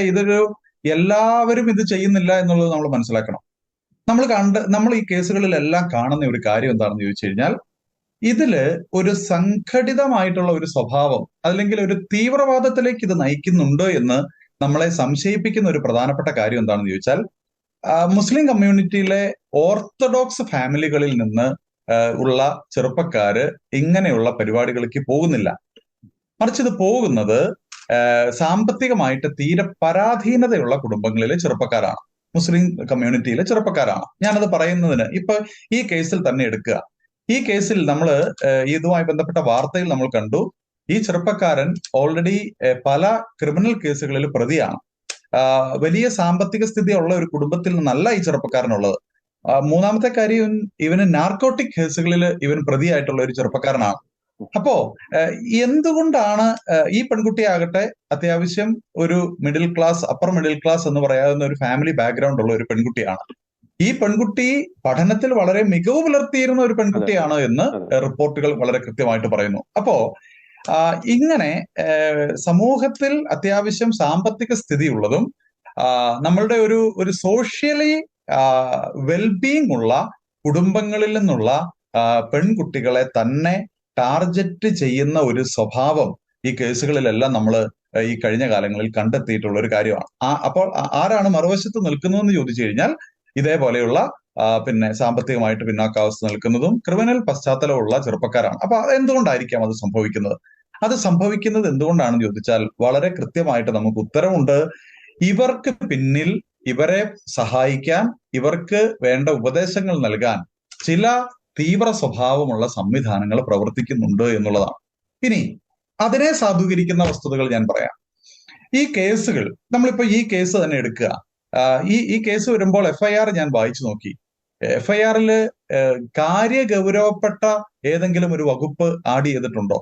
Speaker 2: എല്ലാവരും ഇത് ചെയ്യുന്നില്ല എന്നുള്ളത് നമ്മൾ മനസ്സിലാക്കണം. നമ്മൾ ഈ കേസുകളിലെല്ലാം കാണുന്ന ഒരു കാര്യം എന്താണെന്ന് ചോദിച്ചു കഴിഞ്ഞാൽ, ഇതില് ഒരു സംഘടിതമായിട്ടുള്ള ഒരു സ്വഭാവം അല്ലെങ്കിൽ ഒരു തീവ്രവാദത്തിലേക്ക് ഇത് നയിക്കുന്നുണ്ട് എന്ന് നമ്മളെ സംശയിപ്പിക്കുന്ന ഒരു പ്രധാനപ്പെട്ട കാര്യം എന്താണെന്ന് ചോദിച്ചാൽ, മുസ്ലിം കമ്മ്യൂണിറ്റിയിലെ ഓർത്തഡോക്സ് ഫാമിലികളിൽ നിന്ന് ഉള്ള ചെറുപ്പക്കാര് ഇങ്ങനെയുള്ള പരിപാടികളിലേക്ക് പോകുന്നില്ല. മറിച്ച് ഇത് പോകുന്നത് സാമ്പത്തികമായിട്ട് തീരെ പരാധീനതയുള്ള കുടുംബങ്ങളിലെ ചെറുപ്പക്കാരാണ്, മുസ്ലിം കമ്മ്യൂണിറ്റിയിലെ ചെറുപ്പക്കാരാണ്. ഞാനത് പറയുന്നതിന് ഇപ്പൊ ഈ കേസിൽ തന്നെ എടുക്കുക. ഈ കേസിൽ നമ്മൾ ഇതുമായി ബന്ധപ്പെട്ട വാർത്തയിൽ നമ്മൾ കണ്ടു, ഈ ചെറുപ്പക്കാരൻ ഓൾറെഡി പല ക്രിമിനൽ കേസുകളിൽ പ്രതിയാണ്. വലിയ സാമ്പത്തിക സ്ഥിതി ഉള്ള ഒരു കുടുംബത്തിൽ നിന്നല്ല ഈ ചെറുപ്പക്കാരനുള്ളത്. മൂന്നാമത്തെ കാര്യം, ഇവന് നാർക്കോട്ടിക് കേസുകളിൽ ഇവൻ പ്രതിയായിട്ടുള്ള ഒരു ചെറുപ്പക്കാരനാണ്. അപ്പോ എന്തുകൊണ്ടാണ് ഈ പെൺകുട്ടിയാകട്ടെ അത്യാവശ്യം ഒരു middle class, upper middle class എന്ന് പറയാവുന്ന ഒരു ഫാമിലി ബാക്ക്ഗ്രൗണ്ട് ഉള്ള ഒരു പെൺകുട്ടിയാണ്. ഈ പെൺകുട്ടി പഠനത്തിൽ വളരെ മികവ് പുലർത്തിയിരുന്ന ഒരു പെൺകുട്ടിയാണ് എന്ന് റിപ്പോർട്ടുകൾ വളരെ കൃത്യമായിട്ട് പറയുന്നു. അപ്പോ ഇങ്ങനെ സമൂഹത്തിൽ അത്യാവശ്യം സാമ്പത്തിക സ്ഥിതിയുള്ളതും നമ്മളുടെ ഒരു സോഷ്യലി വെൽബീങ് ഉള്ള കുടുംബങ്ങളിൽ നിന്നുള്ള പെൺകുട്ടികളെ തന്നെ ടാർഗറ്റ് ചെയ്യുന്ന ഒരു സ്വഭാവം ഈ കേസുകളിലെല്ലാം നമ്മൾ ഈ കഴിഞ്ഞ കാലങ്ങളിൽ കണ്ടെത്തിയിട്ടുള്ള ഒരു കാര്യമാണ്. അപ്പോൾ ആരാണ് മറുവശത്ത് നിൽക്കുന്നതെന്ന് ചോദിച്ചു കഴിഞ്ഞാൽ, ഇതേപോലെയുള്ള പിന്നെ സാമ്പത്തികമായിട്ട് പിന്നാക്കാവസ്ഥ നിൽക്കുന്നതും ക്രിമിനൽ പശ്ചാത്തലമുള്ള ചെറുപ്പക്കാരാണ്. അപ്പൊ എന്തുകൊണ്ടായിരിക്കാം അത് സംഭവിക്കുന്നത്? അത് സംഭവിക്കുന്നത് എന്തുകൊണ്ടാണെന്ന് ചോദിച്ചാൽ വളരെ കൃത്യമായിട്ട് നമുക്ക് ഉത്തരവുണ്ട്. ഇവർക്ക് പിന്നിൽ, ഇവരെ സഹായിക്കാൻ, ഇവർക്ക് വേണ്ട ഉപദേശങ്ങൾ നൽകാൻ ചില തീവ്ര സ്വഭാവമുള്ള സംവിധാനങ്ങൾ പ്രവർത്തിക്കുന്നുണ്ട് എന്നുള്ളതാണ്. ഇനി അതിനെ സാധൂകരിക്കുന്ന വസ്തുതകൾ ഞാൻ പറയാം. ഈ കേസുകൾ, നമ്മളിപ്പോ ഈ കേസ് തന്നെ എടുക്കുക. ഈ കേസ് വരുമ്പോൾ FIR ഞാൻ വായിച്ചു നോക്കി. FIRൽ കാര്യഗൗരവപ്പെട്ട ഏതെങ്കിലും ഒരു വകുപ്പ് ആഡ് ചെയ്തിട്ടുണ്ടോ?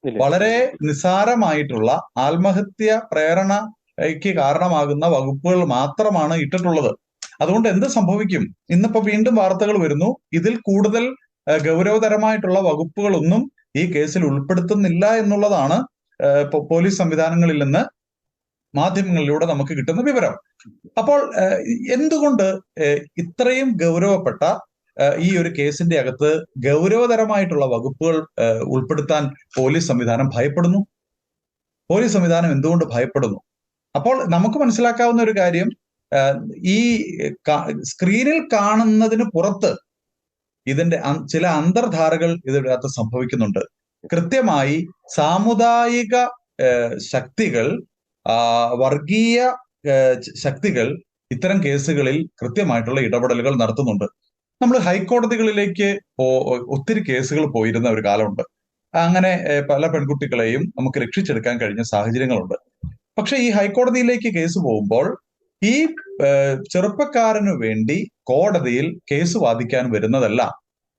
Speaker 2: വളരെ നിസ്സാരമായിട്ടുള്ള ആത്മഹത്യ പ്രേരണയ്ക്ക് കാരണമാകുന്ന വകുപ്പുകൾ മാത്രമാണ് ഇട്ടിട്ടുള്ളത്. അതുകൊണ്ട് എന്ത് സംഭവിക്കും? ഇന്നിപ്പോ വീണ്ടും വാർത്തകൾ വരുന്നു, ഇതിൽ കൂടുതൽ ഗൗരവതരമായിട്ടുള്ള വകുപ്പുകളൊന്നും ഈ കേസിൽ ഉൾപ്പെടുത്തുന്നില്ല എന്നുള്ളതാണ് പോലീസ് സംവിധാനങ്ങളിൽ നിന്ന് മാധ്യമങ്ങളിലൂടെ നമുക്ക് കിട്ടുന്ന വിവരം. അപ്പോൾ എന്തുകൊണ്ട് ഇത്രയും ഗൗരവപ്പെട്ട ഈ ഒരു കേസിന്റെ അകത്ത് ഗൗരവതരമായിട്ടുള്ള വകുപ്പുകൾ ഉൾപ്പെടുത്താൻ പോലീസ് സംവിധാനം ഭയപ്പെടുന്നു? പോലീസ് സംവിധാനം എന്തുകൊണ്ട് ഭയപ്പെടുന്നു? അപ്പോൾ നമുക്ക് മനസ്സിലാക്കാവുന്ന ഒരു കാര്യം, ഈ സ്ക്രീനിൽ കാണുന്നതിന് പുറത്ത് ഇതിന്റെ ചില അന്തർധാരകൾ ഇതിനകത്ത് സംഭവിക്കുന്നുണ്ട്. കൃത്യമായി സാമുദായിക ശക്തികൾ, വർഗീയ ശക്തികൾ ഇത്തരം കേസുകളിൽ കൃത്യമായിട്ടുള്ള ഇടപെടലുകൾ നടത്തുന്നുണ്ട്. നമ്മൾ ഹൈക്കോടതികളിലേക്ക് ഒത്തിരി കേസുകൾ പോയിരുന്ന ഒരു കാലമുണ്ട്. അങ്ങനെ പല പെൺകുട്ടികളെയും നമുക്ക് രക്ഷിച്ചെടുക്കാൻ കഴിഞ്ഞ സാഹചര്യങ്ങളുണ്ട്. പക്ഷെ ഈ ഹൈക്കോടതിയിലേക്ക് കേസ് പോകുമ്പോൾ ഈ ചെറുപ്പക്കാരനു വേണ്ടി കോടതിയിൽ കേസ് വാദിക്കാൻ വരുന്നതല്ല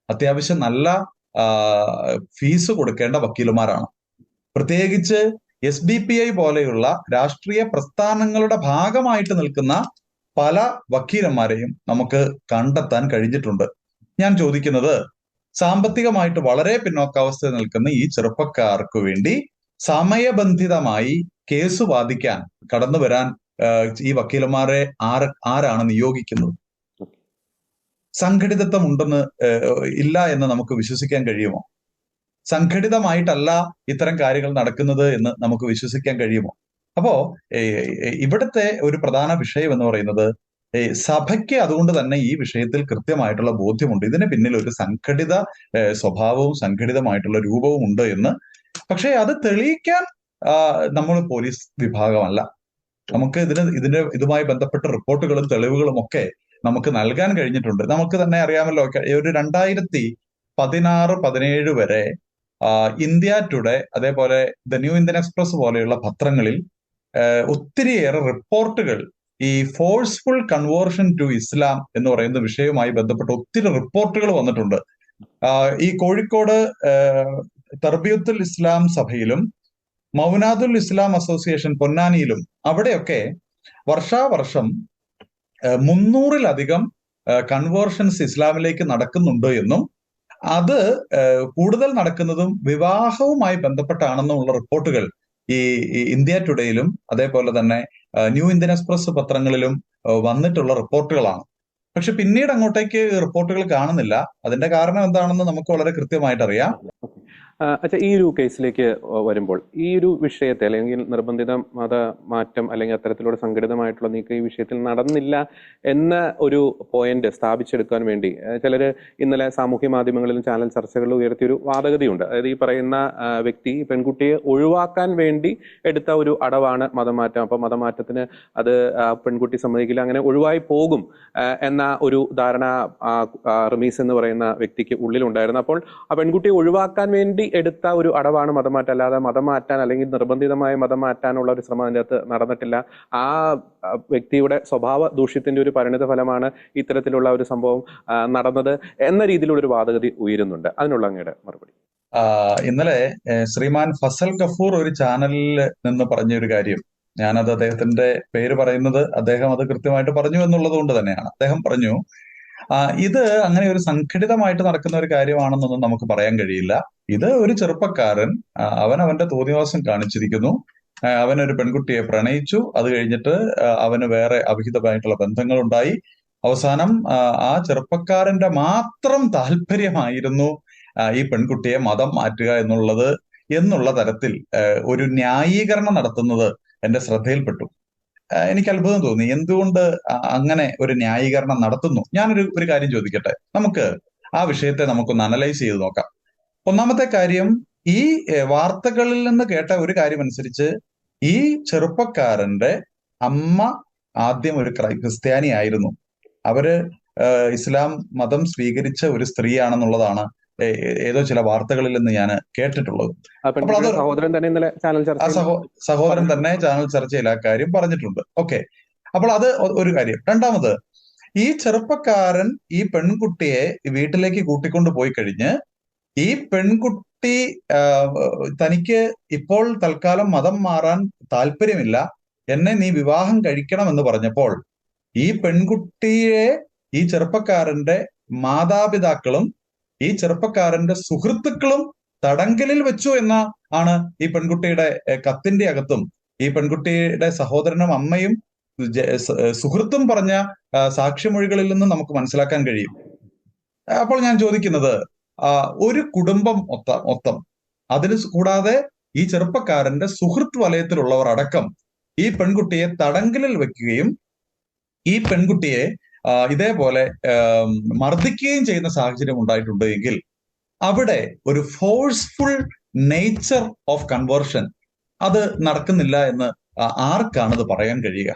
Speaker 2: അത്യാവശ്യം നല്ല ഫീസ് കൊടുക്കേണ്ട വക്കീലുമാരാണ്. പ്രത്യേകിച്ച് SDPI പോലെയുള്ള രാഷ്ട്രീയ പ്രസ്ഥാനങ്ങളുടെ ഭാഗമായിട്ട് നിൽക്കുന്ന പല വക്കീലന്മാരെയും നമുക്ക് കണ്ടെത്താൻ കഴിഞ്ഞിട്ടുണ്ട്. ഞാൻ ചോദിക്കുന്നത്, സാമ്പത്തികമായിട്ട് വളരെ പിന്നോക്കാവസ്ഥയിൽ നിൽക്കുന്ന ഈ ചെറുപ്പക്കാർക്ക് വേണ്ടി സമയബന്ധിതമായി കേസ് വാദിക്കാൻ കടന്നു വരാൻ ഈ വക്കീലന്മാരെ ആരാണ് നിയോഗിക്കുന്നത്? സംഘടിതത്വം ഉണ്ടെന്ന് ഇല്ല എന്ന് നമുക്ക് വിശ്വസിക്കാൻ കഴിയുമോ? സംഘടിതമായിട്ടല്ല ഇത്തരം കാര്യങ്ങൾ നടക്കുന്നത് എന്ന് നമുക്ക് വിശ്വസിക്കാൻ കഴിയുമോ? അപ്പോ ഇവിടുത്തെ ഒരു പ്രധാന വിഷയം എന്ന് പറയുന്നത് സഭയ്ക്ക് അതുകൊണ്ട് തന്നെ ഈ വിഷയത്തിൽ കൃത്യമായിട്ടുള്ള ബോധ്യമുണ്ട്. ഇതിന് പിന്നിൽ ഒരു സംഘടിത സ്വഭാവവും സംഘടിതമായിട്ടുള്ള രൂപവും ഉണ്ട് എന്ന്. പക്ഷേ അത് തെളിയിക്കാൻ നമ്മൾ പോലീസ് വിഭാഗമല്ല. നമുക്ക് ഇതുമായി ബന്ധപ്പെട്ട റിപ്പോർട്ടുകളും തെളിവുകളും ഒക്കെ നമുക്ക് നൽകാൻ കഴിഞ്ഞിട്ടുണ്ട്. നമുക്ക് തന്നെ അറിയാമല്ലോ, ഒരു 2016-17 വരെ ഇന്ത്യ ടുഡേ, അതേപോലെ ദ ന്യൂ ഇന്ത്യൻ എക്സ്പ്രസ് പോലെയുള്ള പത്രങ്ങളിൽ ഒത്തിരിയേറെ റിപ്പോർട്ടുകൾ ഈ ഫോഴ്സ്ഫുൾ കൺവേർഷൻ ടു ഇസ്ലാം എന്ന് പറയുന്ന വിഷയവുമായി ബന്ധപ്പെട്ട് ഒത്തിരി റിപ്പോർട്ടുകൾ വന്നിട്ടുണ്ട്. ഈ കോഴിക്കോട് തർബിയത്തുൽ ഇസ്ലാം സഭയിലും മൗനാദുൽ ഇസ്ലാം അസോസിയേഷൻ പൊന്നാനിയിലും അവിടെയൊക്കെ വർഷാവർഷം 300-ലധികം കൺവേർഷൻസ് ഇസ്ലാമിലേക്ക് നടക്കുന്നുണ്ട് എന്നും അത് കൂടുതൽ നടക്കുന്നതും വിവാഹവുമായി ബന്ധപ്പെട്ടാണെന്നുള്ള റിപ്പോർട്ടുകൾ ഈ ഇന്ത്യ ടുഡേയിലും അതേപോലെ തന്നെ ന്യൂ ഇന്ത്യൻ എക്സ്പ്രസ് പത്രങ്ങളിലും വന്നിട്ടുള്ള റിപ്പോർട്ടുകളാണ്. പക്ഷെ പിന്നീട് അങ്ങോട്ടേക്ക് റിപ്പോർട്ടുകൾ കാണുന്നില്ല. അതിന്റെ കാരണം എന്താണെന്ന് നമുക്ക് വളരെ കൃത്യമായിട്ട് അറിയാം.
Speaker 1: അച്ഛാ, ഈ ഒരു കേസിലേക്ക് വരുമ്പോൾ ഈ ഒരു വിഷയത്തെ അല്ലെങ്കിൽ നിർബന്ധിത മതമാറ്റം അല്ലെങ്കിൽ അത്തരത്തിലുള്ള സംഘടിതമായിട്ടുള്ള നീക്കം ഈ വിഷയത്തിൽ നടന്നില്ല എന്ന ഒരു പോയിന്റ് സ്ഥാപിച്ചെടുക്കാൻ വേണ്ടി ചിലര് ഇന്നലെ സാമൂഹ്യ മാധ്യമങ്ങളിലും ചാനൽ ചർച്ചകളിൽ ഉയർത്തിയൊരു വാദഗതിയുണ്ട്. അതായത് ഈ പറയുന്ന വ്യക്തി പെൺകുട്ടിയെ ഒഴിവാക്കാൻ വേണ്ടി എടുത്ത ഒരു അടവാണ് മതമാറ്റം. അപ്പൊ മതമാറ്റത്തിന് അത് പെൺകുട്ടി സമ്മതിക്കില്ല, അങ്ങനെ ഒഴിവായി പോകും എന്ന ഒരു ധാരണ റമീസ് എന്ന് പറയുന്ന വ്യക്തിക്ക് ഉള്ളിലുണ്ടായിരുന്നു. അപ്പോൾ ആ പെൺകുട്ടിയെ ഒഴിവാക്കാൻ വേണ്ടി എടുത്ത ഒരു അടവാണ് മതമാറ്റം, അല്ലാതെ മതം മാറ്റാൻ അല്ലെങ്കിൽ നിർബന്ധിതമായ മതം മാറ്റാനുള്ള ഒരു ശ്രമം അതിൻ്റെ അകത്ത് നടന്നിട്ടില്ല. ആ വ്യക്തിയുടെ സ്വഭാവ ദൂഷ്യത്തിന്റെ ഒരു പരിണിത ഫലമാണ് ഇത്തരത്തിലുള്ള ഒരു സംഭവം നടന്നത് എന്ന രീതിയിലുള്ള ഒരു വാദഗതി ഉയരുന്നുണ്ട്. അതിനുള്ള അങ്ങയുടെ മറുപടി.
Speaker 2: ഇന്നലെ ശ്രീമാൻ ഫസൽ ഗഫൂർ ഒരു ചാനലിൽ നിന്ന് പറഞ്ഞൊരു കാര്യം, ഞാനത് അദ്ദേഹത്തിന്റെ പേര് പറയുന്നത് അദ്ദേഹം അത് കൃത്യമായിട്ട് പറഞ്ഞു എന്നുള്ളത് കൊണ്ട് തന്നെയാണ്. അദ്ദേഹം പറഞ്ഞു, ഇത് അങ്ങനെ ഒരു സംഘടിതമായിട്ട് നടക്കുന്ന ഒരു കാര്യമാണെന്നൊന്നും നമുക്ക് പറയാൻ കഴിയില്ല. ഇത് ഒരു ചെറുപ്പക്കാരൻ അവന്റെ തോന്നിവാസം കാണിച്ചിരിക്കുന്നു. അവനൊരു പെൺകുട്ടിയെ പ്രണയിച്ചു. അത് കഴിഞ്ഞിട്ട് അവന് വേറെ അവിഹിതമായിട്ടുള്ള ബന്ധങ്ങളുണ്ടായി. അവസാനം ആ ചെറുപ്പക്കാരന്റെ മാത്രം താല്പര്യമായിരുന്നു ഈ പെൺകുട്ടിയെ മതം മാറ്റുക എന്നുള്ള തരത്തിൽ ഒരു ന്യായീകരണം നടത്തുന്നത് എന്റെ ശ്രദ്ധയിൽപ്പെട്ടു. എനിക്ക് അത്ഭുതം തോന്നി. എന്തുകൊണ്ട് അങ്ങനെ ഒരു ന്യായീകരണം നടത്തുന്നു? ഞാനൊരു കാര്യം ചോദിക്കട്ടെ. നമുക്ക് ആ വിഷയത്തെ നമുക്കൊന്ന് അനലൈസ് ചെയ്ത് നോക്കാം. ഒന്നാമത്തെ കാര്യം, ഈ വാർത്തകളിൽ നിന്ന് കേട്ട ഒരു കാര്യം അനുസരിച്ച് ഈ ചെറുപ്പക്കാരന്റെ അമ്മ ആദ്യം ഒരു ക്രിസ്ത്യാനി ആയിരുന്നു. അവര് ഇസ്ലാം മതം സ്വീകരിച്ച ഒരു സ്ത്രീയാണെന്നുള്ളതാണ് ഏതോ ചില വാർത്തകളിൽ നിന്ന് ഞാൻ കേട്ടിട്ടുള്ളത്. അപ്പോൾ അത് സഹോദരൻ തന്നെ ചാനൽ ചർച്ചയിൽ ആ കാര്യം പറഞ്ഞിട്ടുണ്ട്. ഓക്കെ, അപ്പോൾ അത് ഒരു കാര്യം. രണ്ടാമത്, ഈ ചെറുപ്പക്കാരൻ ഈ പെൺകുട്ടിയെ വീട്ടിലേക്ക് കൂട്ടിക്കൊണ്ടു പോയി കഴിഞ്ഞ് ഈ പെൺകുട്ടി തനിക്ക് ഇപ്പോൾ തൽക്കാലം മതം മാറാൻ താല്പര്യമില്ല, എന്നെ നീ വിവാഹം കഴിക്കണം എന്ന് പറഞ്ഞപ്പോൾ ഈ പെൺകുട്ടിയെ ഈ ചെറുപ്പക്കാരന്റെ മാതാപിതാക്കളും ഈ ചെറുപ്പക്കാരന്റെ സുഹൃത്തുക്കളും തടങ്കലിൽ വെച്ചു ആണ് ഈ പെൺകുട്ടിയുടെ കത്തിന്റെ അകത്തും ഈ പെൺകുട്ടിയുടെ സഹോദരനും അമ്മയും സുഹൃത്തും പറഞ്ഞ സാക്ഷിമൊഴികളിൽ നിന്ന് നമുക്ക് മനസ്സിലാക്കാൻ കഴിയും. അപ്പോൾ ഞാൻ ചോദിക്കുന്നത്, ഒരു കുടുംബം മൊത്തം അതിന് കൂടാതെ ഈ ചെറുപ്പക്കാരന്റെ സുഹൃത്ത് വലയത്തിലുള്ളവർ അടക്കം ഈ പെൺകുട്ടിയെ തടങ്കലിൽ വെക്കുകയും ഈ പെൺകുട്ടിയെ ഇതേപോലെ മർദ്ദിക്കുകയും ചെയ്യുന്ന സാഹചര്യം ഉണ്ടായിട്ടുണ്ട് എങ്കിൽ അവിടെ ഒരു ഫോഴ്സ്ഫുൾ നേച്ചർ ഓഫ് കൺവേർഷൻ അത് നടക്കുന്നില്ല എന്ന് ആർക്കാണത് പറയാൻ കഴിയുക?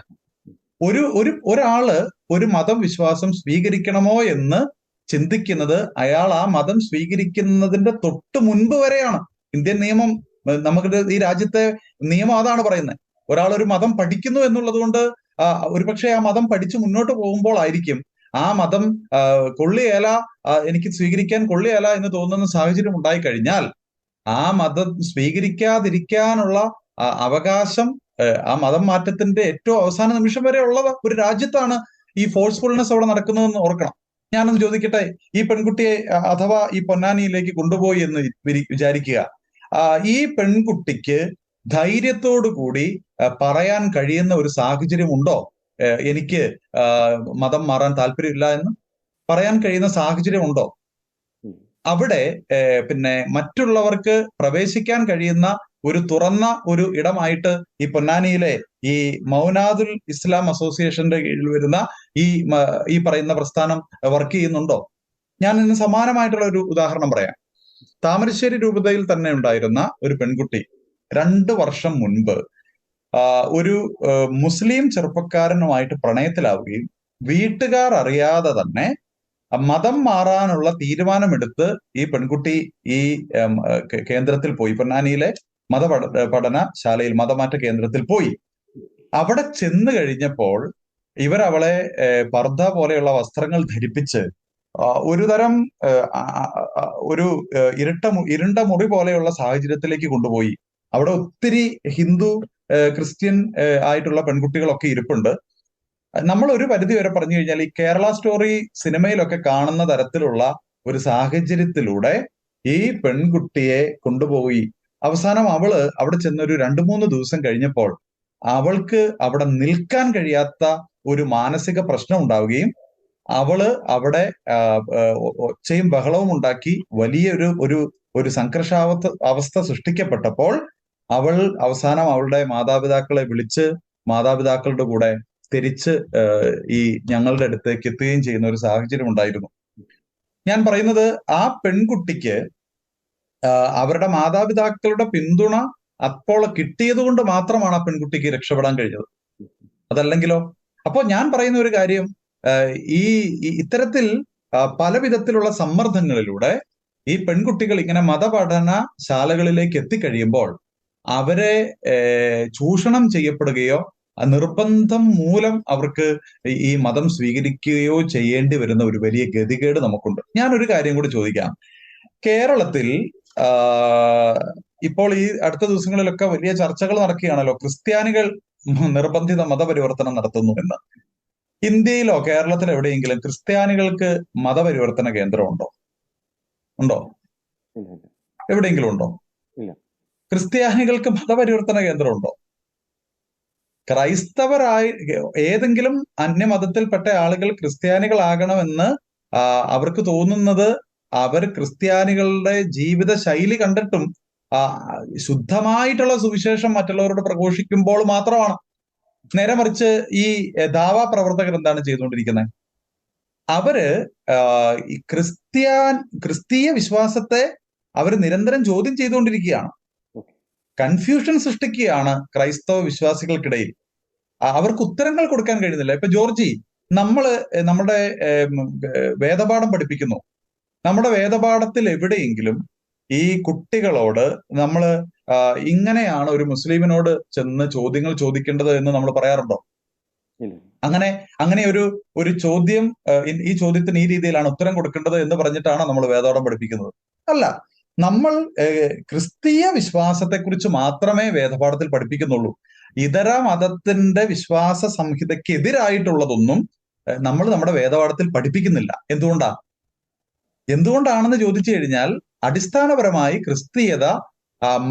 Speaker 2: ഒരാള് ഒരു മതം വിശ്വാസം സ്വീകരിക്കണമോ എന്ന് ചിന്തിക്കുന്നത് അയാൾ ആ മതം സ്വീകരിക്കുന്നതിന്റെ തൊട്ട് മുൻപ് വരെയാണ്. ഇന്ത്യൻ നിയമം, നമുക്ക് ഈ രാജ്യത്തെ നിയമം അതാണ് പറയുന്നത്. ഒരാൾ ഒരു മതം പഠിക്കുന്നു എന്നുള്ളത് കൊണ്ട് ഒരുപക്ഷെ ആ മതം പഠിച്ചു മുന്നോട്ട് പോകുമ്പോൾ ആയിരിക്കും ആ മതം കൊള്ളിയേല, എനിക്ക് സ്വീകരിക്കാൻ കൊള്ളിയേല എന്ന് തോന്നുന്ന സാഹചര്യം ഉണ്ടായി കഴിഞ്ഞാൽ ആ മതം സ്വീകരിക്കാതിരിക്കാനുള്ള അവകാശം ആ മതം മാറ്റത്തിന്റെ ഏറ്റവും അവസാന നിമിഷം വരെ ഉള്ളത് ഒരു രാജ്യത്താണ് ഈ ഫോഴ്സ്ഫുൾനെസ് അവിടെ നടക്കുന്നതെന്ന് ഓർക്കണം. ഞാനൊന്ന് ചോദിക്കട്ടെ, ഈ പെൺകുട്ടിയെ അഥവാ ഈ പൊന്നാനിയിലേക്ക് കൊണ്ടുപോയി എന്ന് വിചാരിക്കുക. ഈ പെൺകുട്ടിക്ക് ധൈര്യത്തോടു കൂടി പറയാൻ കഴിയുന്ന ഒരു സാഹചര്യം ഉണ്ടോ? എനിക്ക് മതം മാറാൻ താല്പര്യമില്ല എന്ന് പറയാൻ കഴിയുന്ന സാഹചര്യം ഉണ്ടോ? അവിടെ പിന്നെ മറ്റുള്ളവർക്ക് പ്രവേശിക്കാൻ കഴിയുന്ന ഒരു തുറന്ന ഒരു ഇടമായിട്ട് ഈ പൊന്നാനിയിലെ ഈ മൗനാദുൽ ഇസ്ലാം അസോസിയേഷന്റെ കീഴിൽ വരുന്ന ഈ പറയുന്ന പ്രസ്ഥാനം വർക്ക് ചെയ്യുന്നുണ്ടോ? ഞാൻ ഇന്ന് സമാനമായിട്ടുള്ള ഒരു ഉദാഹരണം പറയാം. താമരശ്ശേരി രൂപതയിൽ തന്നെ ഉണ്ടായിരുന്ന ഒരു പെൺകുട്ടി 2 വർഷം മുൻപ് ഒരു മുസ്ലിം ചെറുപ്പക്കാരനുമായിട്ട് പ്രണയത്തിലാവുകയും വീട്ടുകാർ അറിയാതെ തന്നെ മതം മാറാനുള്ള തീരുമാനമെടുത്ത് ഈ പെൺകുട്ടി ഈ കേന്ദ്രത്തിൽ പോയി, പൊന്നാനിയിലെ പഠനശാലയിൽ മതമാറ്റ കേന്ദ്രത്തിൽ പോയി. അവിടെ ചെന്ന് കഴിഞ്ഞപ്പോൾ ഇവരവളെ പർദ്ദ പോലെയുള്ള വസ്ത്രങ്ങൾ ധരിപ്പിച്ച് ഒരു തരം ഒരു ഇരുണ്ട മുറി പോലെയുള്ള സാഹചര്യത്തിലേക്ക് കൊണ്ടുപോയി. അവിടെ ഒത്തിരി ഹിന്ദു ക്രിസ്ത്യൻ ആയിട്ടുള്ള പെൺകുട്ടികളൊക്കെ ഇരിപ്പുണ്ട്. നമ്മൾ ഒരു പരിധി വരെ പറഞ്ഞു കഴിഞ്ഞാൽ ഈ കേരള സ്റ്റോറി സിനിമയിലൊക്കെ കാണുന്ന തരത്തിലുള്ള ഒരു സാഹചര്യത്തിലൂടെ ഈ പെൺകുട്ടിയെ കൊണ്ടുപോയി. അവസാനം അവള് അവിടെ ചെന്നൊരു 2-3 ദിവസം കഴിഞ്ഞപ്പോൾ അവൾക്ക് അവിടെ നിൽക്കാൻ കഴിയാത്ത ഒരു മാനസിക പ്രശ്നം ഉണ്ടാവുകയും അവള് അവിടെ ഒച്ചയും ബഹളവും ഉണ്ടാക്കി വലിയൊരു ഒരു സംഘർഷാവസ്ഥ സൃഷ്ടിക്കപ്പെട്ടപ്പോൾ അവൾ അവസാനം അവളുടെ മാതാപിതാക്കളെ വിളിച്ച് മാതാപിതാക്കളുടെ കൂടെ തിരിച്ച് ഈ ഞങ്ങളുടെ അടുത്തേക്ക് എത്തുകയും ചെയ്യുന്ന ഒരു സാഹചര്യം ഉണ്ടായിരുന്നു. ഞാൻ പറയുന്നത് ആ പെൺകുട്ടിക്ക് അവരുടെ മാതാപിതാക്കളുടെ പിന്തുണ അപ്പോൾ കിട്ടിയത് കൊണ്ട് മാത്രമാണ് ആ പെൺകുട്ടിക്ക് രക്ഷപ്പെടാൻ കഴിഞ്ഞത്. അതല്ലെങ്കിലോ? അപ്പോൾ ഞാൻ പറയുന്ന ഒരു കാര്യം, ഈ ഇത്തരത്തിൽ പല വിധത്തിലുള്ള സമ്മർദ്ദങ്ങളിലൂടെ ഈ പെൺകുട്ടികൾ ഇങ്ങനെ മതപഠന ശാലകളിലേക്ക് എത്തിക്കഴിയുമ്പോൾ അവരെ ചൂഷണം ചെയ്യപ്പെടുകയോ നിർബന്ധം മൂലം അവർക്ക് ഈ മതം സ്വീകരിക്കുകയോ ചെയ്യേണ്ടി വരുന്ന ഒരു വലിയ ഗതികേട് നമുക്കുണ്ട്. ഞാനൊരു കാര്യം കൂടി ചോദിക്കാം. കേരളത്തിൽ ഇപ്പോൾ ഈ അടുത്ത ദിവസങ്ങളിലൊക്കെ വലിയ ചർച്ചകൾ നടക്കുകയാണല്ലോ, ക്രിസ്ത്യാനികൾ നിർബന്ധിത മതപരിവർത്തനം നടത്തുന്നു എന്ന്. ഇന്ത്യയിലോ കേരളത്തിലോ എവിടെയെങ്കിലും ക്രിസ്ത്യാനികൾക്ക് മതപരിവർത്തന കേന്ദ്രം ഉണ്ടോ? എവിടെയെങ്കിലും ഉണ്ടോ? ക്രിസ്ത്യാനികൾക്ക് മതപരിവർത്തന കേന്ദ്രം ഉണ്ടോ? ക്രൈസ്തവരായി ഏതെങ്കിലും അന്യമതത്തിൽപ്പെട്ട ആളുകൾ ക്രിസ്ത്യാനികളാകണമെന്ന് അവർക്ക് തോന്നുന്നത് അവർ ക്രിസ്ത്യാനികളുടെ ജീവിത ശൈലി കണ്ടിട്ടും ശുദ്ധമായിട്ടുള്ള സുവിശേഷം മറ്റുള്ളവരോട് പ്രഘോഷിക്കുമ്പോൾ മാത്രമാണ്. നേരെ മറിച്ച് ഈ ദാവാ പ്രവർത്തകർ എന്താണ് ചെയ്തുകൊണ്ടിരിക്കുന്നത്? അവര് ഈ ക്രിസ്തീയ വിശ്വാസത്തെ അവർ നിരന്തരം ചോദ്യം ചെയ്തുകൊണ്ടിരിക്കുകയാണ്, കൺഫ്യൂഷൻ സൃഷ്ടിക്കുകയാണ് ക്രൈസ്തവ വിശ്വാസികൾക്കിടയിൽ. അവർക്ക് ഉത്തരങ്ങൾ കൊടുക്കാൻ കഴിയുന്നില്ല. ഇപ്പൊ ജോർജി, നമ്മുടെ വേദപാഠം പഠിപ്പിക്കുന്നു. നമ്മുടെ വേദപാഠത്തിൽ എവിടെയെങ്കിലും ഈ കുട്ടികളോട് നമ്മൾ ഇങ്ങനെയാണ് ഒരു മുസ്ലിമിനോട് ചെന്ന് ചോദ്യങ്ങൾ ചോദിക്കേണ്ടത് എന്ന് നമ്മൾ പറയാറുണ്ടോ? അങ്ങനെ ഒരു ചോദ്യം, ഈ ചോദ്യത്തിന് ഈ രീതിയിലാണ് ഉത്തരം കൊടുക്കേണ്ടത് എന്ന് പറഞ്ഞിട്ടാണ് നമ്മൾ വേദപാഠം പഠിപ്പിക്കുന്നത്? അല്ല. നമ്മൾ ക്രിസ്തീയ വിശ്വാസത്തെക്കുറിച്ച് മാത്രമേ വേദപാഠത്തിൽ പഠിപ്പിക്കുന്നുള്ളൂ. ഇതര മതത്തിന്റെ വിശ്വാസ സംഹിതയ്ക്കെതിരായിട്ടുള്ളതൊന്നും നമ്മൾ നമ്മുടെ വേദപാഠത്തിൽ പഠിപ്പിക്കുന്നില്ല. എന്തുകൊണ്ടാണെന്ന് ചോദിച്ചു കഴിഞ്ഞാൽ, അടിസ്ഥാനപരമായി ക്രിസ്തീയത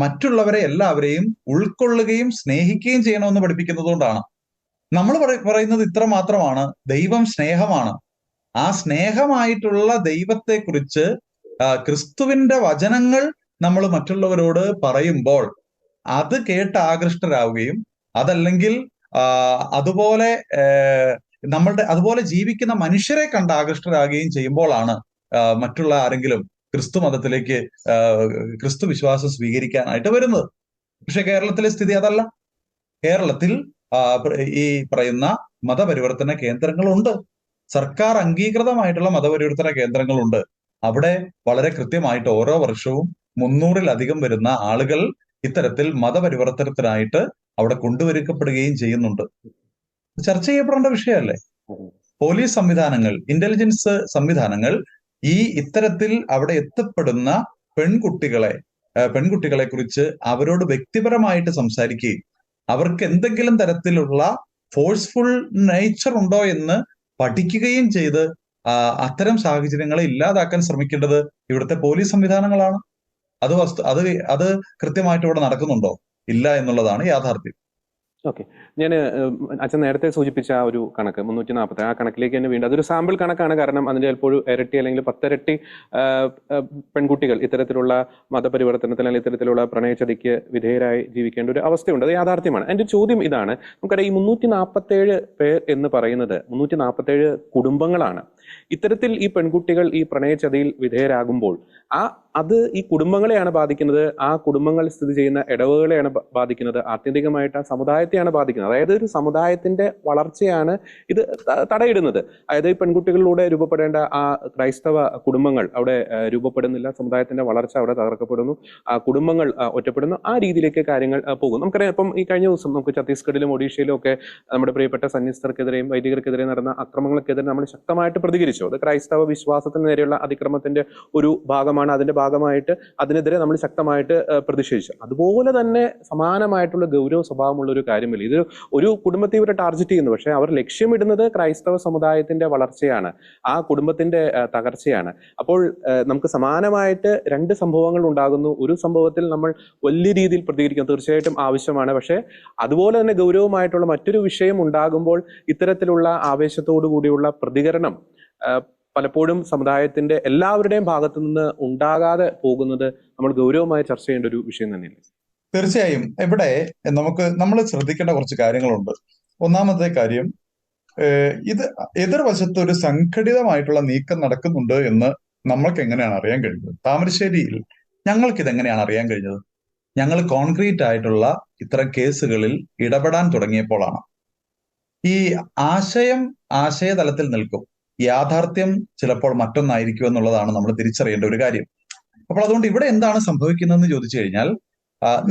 Speaker 2: മറ്റുള്ളവരെ എല്ലാവരെയും ഉൾക്കൊള്ളുകയും സ്നേഹിക്കുകയും ചെയ്യണമെന്ന് പഠിപ്പിക്കുന്നത് കൊണ്ടാണ്. നമ്മൾ പറയുന്നത് ഇത്ര മാത്രമാണ്: ദൈവം സ്നേഹമാണ്. ആ സ്നേഹമായിട്ടുള്ള ദൈവത്തെക്കുറിച്ച് ക്രിസ്തുവിന്റെ വചനങ്ങൾ നമ്മൾ മറ്റുള്ളവരോട് പറയുമ്പോൾ അത് കേട്ട് ആകൃഷ്ടരാവുകയും അതല്ലെങ്കിൽ അതുപോലെ ജീവിക്കുന്ന മനുഷ്യരെ കണ്ട് ആകൃഷ്ടരാകുകയും ചെയ്യുമ്പോഴാണ് മറ്റുള്ള ആരെങ്കിലും ക്രിസ്തു മതത്തിലേക്ക് ക്രിസ്തു വിശ്വാസം സ്വീകരിക്കാനായിട്ട് വരുന്നത്. പക്ഷെ കേരളത്തിലെ സ്ഥിതി അതല്ല. കേരളത്തിൽ ഈ പറയുന്ന മതപരിവർത്തന കേന്ദ്രങ്ങളുണ്ട്, സർക്കാർ അംഗീകൃതമായിട്ടുള്ള മതപരിവർത്തന കേന്ദ്രങ്ങളുണ്ട്. അവിടെ വളരെ കൃത്യമായിട്ട് ഓരോ വർഷവും 300-ലധികം വരുന്ന ആളുകൾ ഇത്തരത്തിൽ മതപരിവർത്തനത്തിനായിട്ട് അവിടെ കൊണ്ടുവരുക്കപ്പെടുകയും ചെയ്യുന്നുണ്ട്. ചർച്ച ചെയ്യപ്പെടേണ്ട വിഷയമല്ലേ? പോലീസ് സംവിധാനങ്ങൾ, ഇന്റലിജൻസ് സംവിധാനങ്ങൾ ഈ ഇത്തരത്തിൽ അവിടെ എത്തപ്പെടുന്ന പെൺകുട്ടികളെ കുറിച്ച് അവരോട് വ്യക്തിപരമായിട്ട് സംസാരിക്കുകയും അവർക്ക് എന്തെങ്കിലും തരത്തിലുള്ള ഫോഴ്സ്ഫുൾ നേച്ചർ ഉണ്ടോ എന്ന് പഠിക്കുകയും ചെയ്ത് അത്തരം സാഹചര്യങ്ങളെ ഇല്ലാതാക്കാൻ ശ്രമിക്കേണ്ടത് ഇവിടുത്തെ പോലീസ് സംവിധാനങ്ങളാണ്. അത് കൃത്യമായിട്ട് ഇവിടെ നടക്കുന്നുണ്ടോ? ഇല്ല എന്നുള്ളതാണ് യാഥാർത്ഥ്യം.
Speaker 1: ഓക്കെ, ഞാൻ അച്ഛൻ നേരത്തെ സൂചിപ്പിച്ച ആ ഒരു കണക്ക് 340, ആ കണക്കിലേക്ക് തന്നെ വീണ്ടും അതൊരു സാമ്പിൾ കണക്കാണ്. കാരണം അതിന്റെ ചിലപ്പോൾ ഇരട്ടി അല്ലെങ്കിൽ 10 ഇരട്ടി പെൺകുട്ടികൾ ഇത്തരത്തിലുള്ള മതപരിവർത്തനത്തിൽ അല്ലെങ്കിൽ ഇത്തരത്തിലുള്ള പ്രണയചതിക്ക് വിധേയരായി ജീവിക്കേണ്ട ഒരു അവസ്ഥയുണ്ട്. അത് യാഥാർത്ഥ്യമാണ്. എൻ്റെ ചോദ്യം ഇതാണ്, നമുക്കറിയാം ഈ 347 പേർ എന്ന് പറയുന്നത് 347 കുടുംബങ്ങളാണ്. ഇത്തരത്തിൽ ഈ പെൺകുട്ടികൾ ഈ പ്രണയചതിയിൽ വിധേയരാകുമ്പോൾ അത് ഈ കുടുംബങ്ങളെയാണ് ബാധിക്കുന്നത്. ആ കുടുംബങ്ങൾ സ്ഥിതി ചെയ്യുന്ന ഇടവകളെയാണ് ബാധിക്കുന്നത്. ആത്യന്തികമായിട്ട് ആ സമുദായത്തെയാണ് ബാധിക്കുന്നത്. അതായത് ഒരു സമുദായത്തിന്റെ വളർച്ചയാണ് ഇത് തടയിടുന്നത്. അതായത് ഈ പെൺകുട്ടികളിലൂടെ രൂപപ്പെടേണ്ട ആ ക്രൈസ്തവ കുടുംബങ്ങൾ അവിടെ രൂപപ്പെടുന്നില്ല. സമുദായത്തിന്റെ വളർച്ച അവിടെ തകർക്കപ്പെടുന്നു. ആ കുടുംബങ്ങൾ ഒറ്റപ്പെടുന്നു. ആ രീതിയിലേക്ക് കാര്യങ്ങൾ പോകും. നമുക്കറിയാം, ഇപ്പം ഈ കഴിഞ്ഞ ദിവസം നമുക്ക് ഛത്തീസ്ഗഡിലും ഒഡീഷയിലും ഒക്കെ നമ്മുടെ പ്രിയപ്പെട്ട സന്യസ്തർക്കെതിരെയും വൈദികർക്കെതിരെയും നടന്ന അക്രമങ്ങൾക്കെതിരെ നമ്മൾ ശക്തമായിട്ട് പ്രതികരിച്ചു. അത് ക്രൈസ്തവ വിശ്വാസത്തിന് നേരെയുള്ള അതിക്രമത്തിന്റെ ഒരു ഭാഗമാണ്. അതിന്റെ ഭാഗമായിട്ട് അതിനെതിരെ നമ്മൾ ശക്തമായിട്ട് പ്രതിഷേധിച്ചു. അതുപോലെ തന്നെ സമാനമായിട്ടുള്ള ഗൗരവ സ്വഭാവമുള്ള ഒരു കാര്യമില്ല. ഇത് ഒരു കുടുംബത്തെ ഇവരെ ടാർഗറ്റ് ചെയ്യുന്നു, പക്ഷെ അവർ ലക്ഷ്യമിടുന്നത് ക്രൈസ്തവ സമുദായത്തിന്റെ വളർച്ചയാണ്, ആ കുടുംബത്തിന്റെ തകർച്ചയാണ്. അപ്പോൾ നമുക്ക് സമാനമായിട്ട് രണ്ട് സംഭവങ്ങൾ ഉണ്ടാകുന്നു. ഒരു സംഭവത്തിൽ നമ്മൾ വലിയ രീതിയിൽ പ്രതികരിക്കാൻ തീർച്ചയായിട്ടും ആവശ്യമാണ്. പക്ഷെ അതുപോലെ തന്നെ ഗൗരവമായിട്ടുള്ള മറ്റൊരു വിഷയം ഉണ്ടാകുമ്പോൾ ഇത്തരത്തിലുള്ള ആവേശത്തോടു കൂടിയുള്ള പ്രതികരണം പലപ്പോഴും സമുദായത്തിന്റെ എല്ലാവരുടെയും ഭാഗത്തു നിന്ന് ഉണ്ടാകാതെ പോകുന്നത് നമ്മൾ ഗൗരവമായി ചർച്ച ചെയ്യേണ്ട ഒരു വിഷയം തന്നെയാണ്.
Speaker 2: തീർച്ചയായും ഇവിടെ നമ്മൾ ശ്രദ്ധിക്കേണ്ട കുറച്ച് കാര്യങ്ങളുണ്ട്. ഒന്നാമത്തെ കാര്യം, ഇത് എതിർവശത്ത് ഒരു സംഘടിതമായിട്ടുള്ള നീക്കം നടക്കുന്നുണ്ട് എന്ന് നമ്മൾക്ക് എങ്ങനെയാണ് അറിയാൻ കഴിഞ്ഞത്? താമരശ്ശേരിയിൽ ഞങ്ങൾക്ക് ഇതെങ്ങനെയാണ് അറിയാൻ കഴിഞ്ഞത്? ഞങ്ങൾ കോൺക്രീറ്റ് ആയിട്ടുള്ള ഇത്തരം കേസുകളിൽ ഇടപെടാൻ തുടങ്ങിയപ്പോഴാണ്. ഈ ആശയതലത്തിൽ നിൽക്കും, യാഥാർത്ഥ്യം ചിലപ്പോൾ മറ്റൊന്നായിരിക്കും എന്നുള്ളതാണ് നമ്മൾ തിരിച്ചറിയേണ്ട ഒരു കാര്യം. അപ്പോൾ അതുകൊണ്ട് ഇവിടെ എന്താണ് സംഭവിക്കുന്നതെന്ന് ചോദിച്ചു കഴിഞ്ഞാൽ,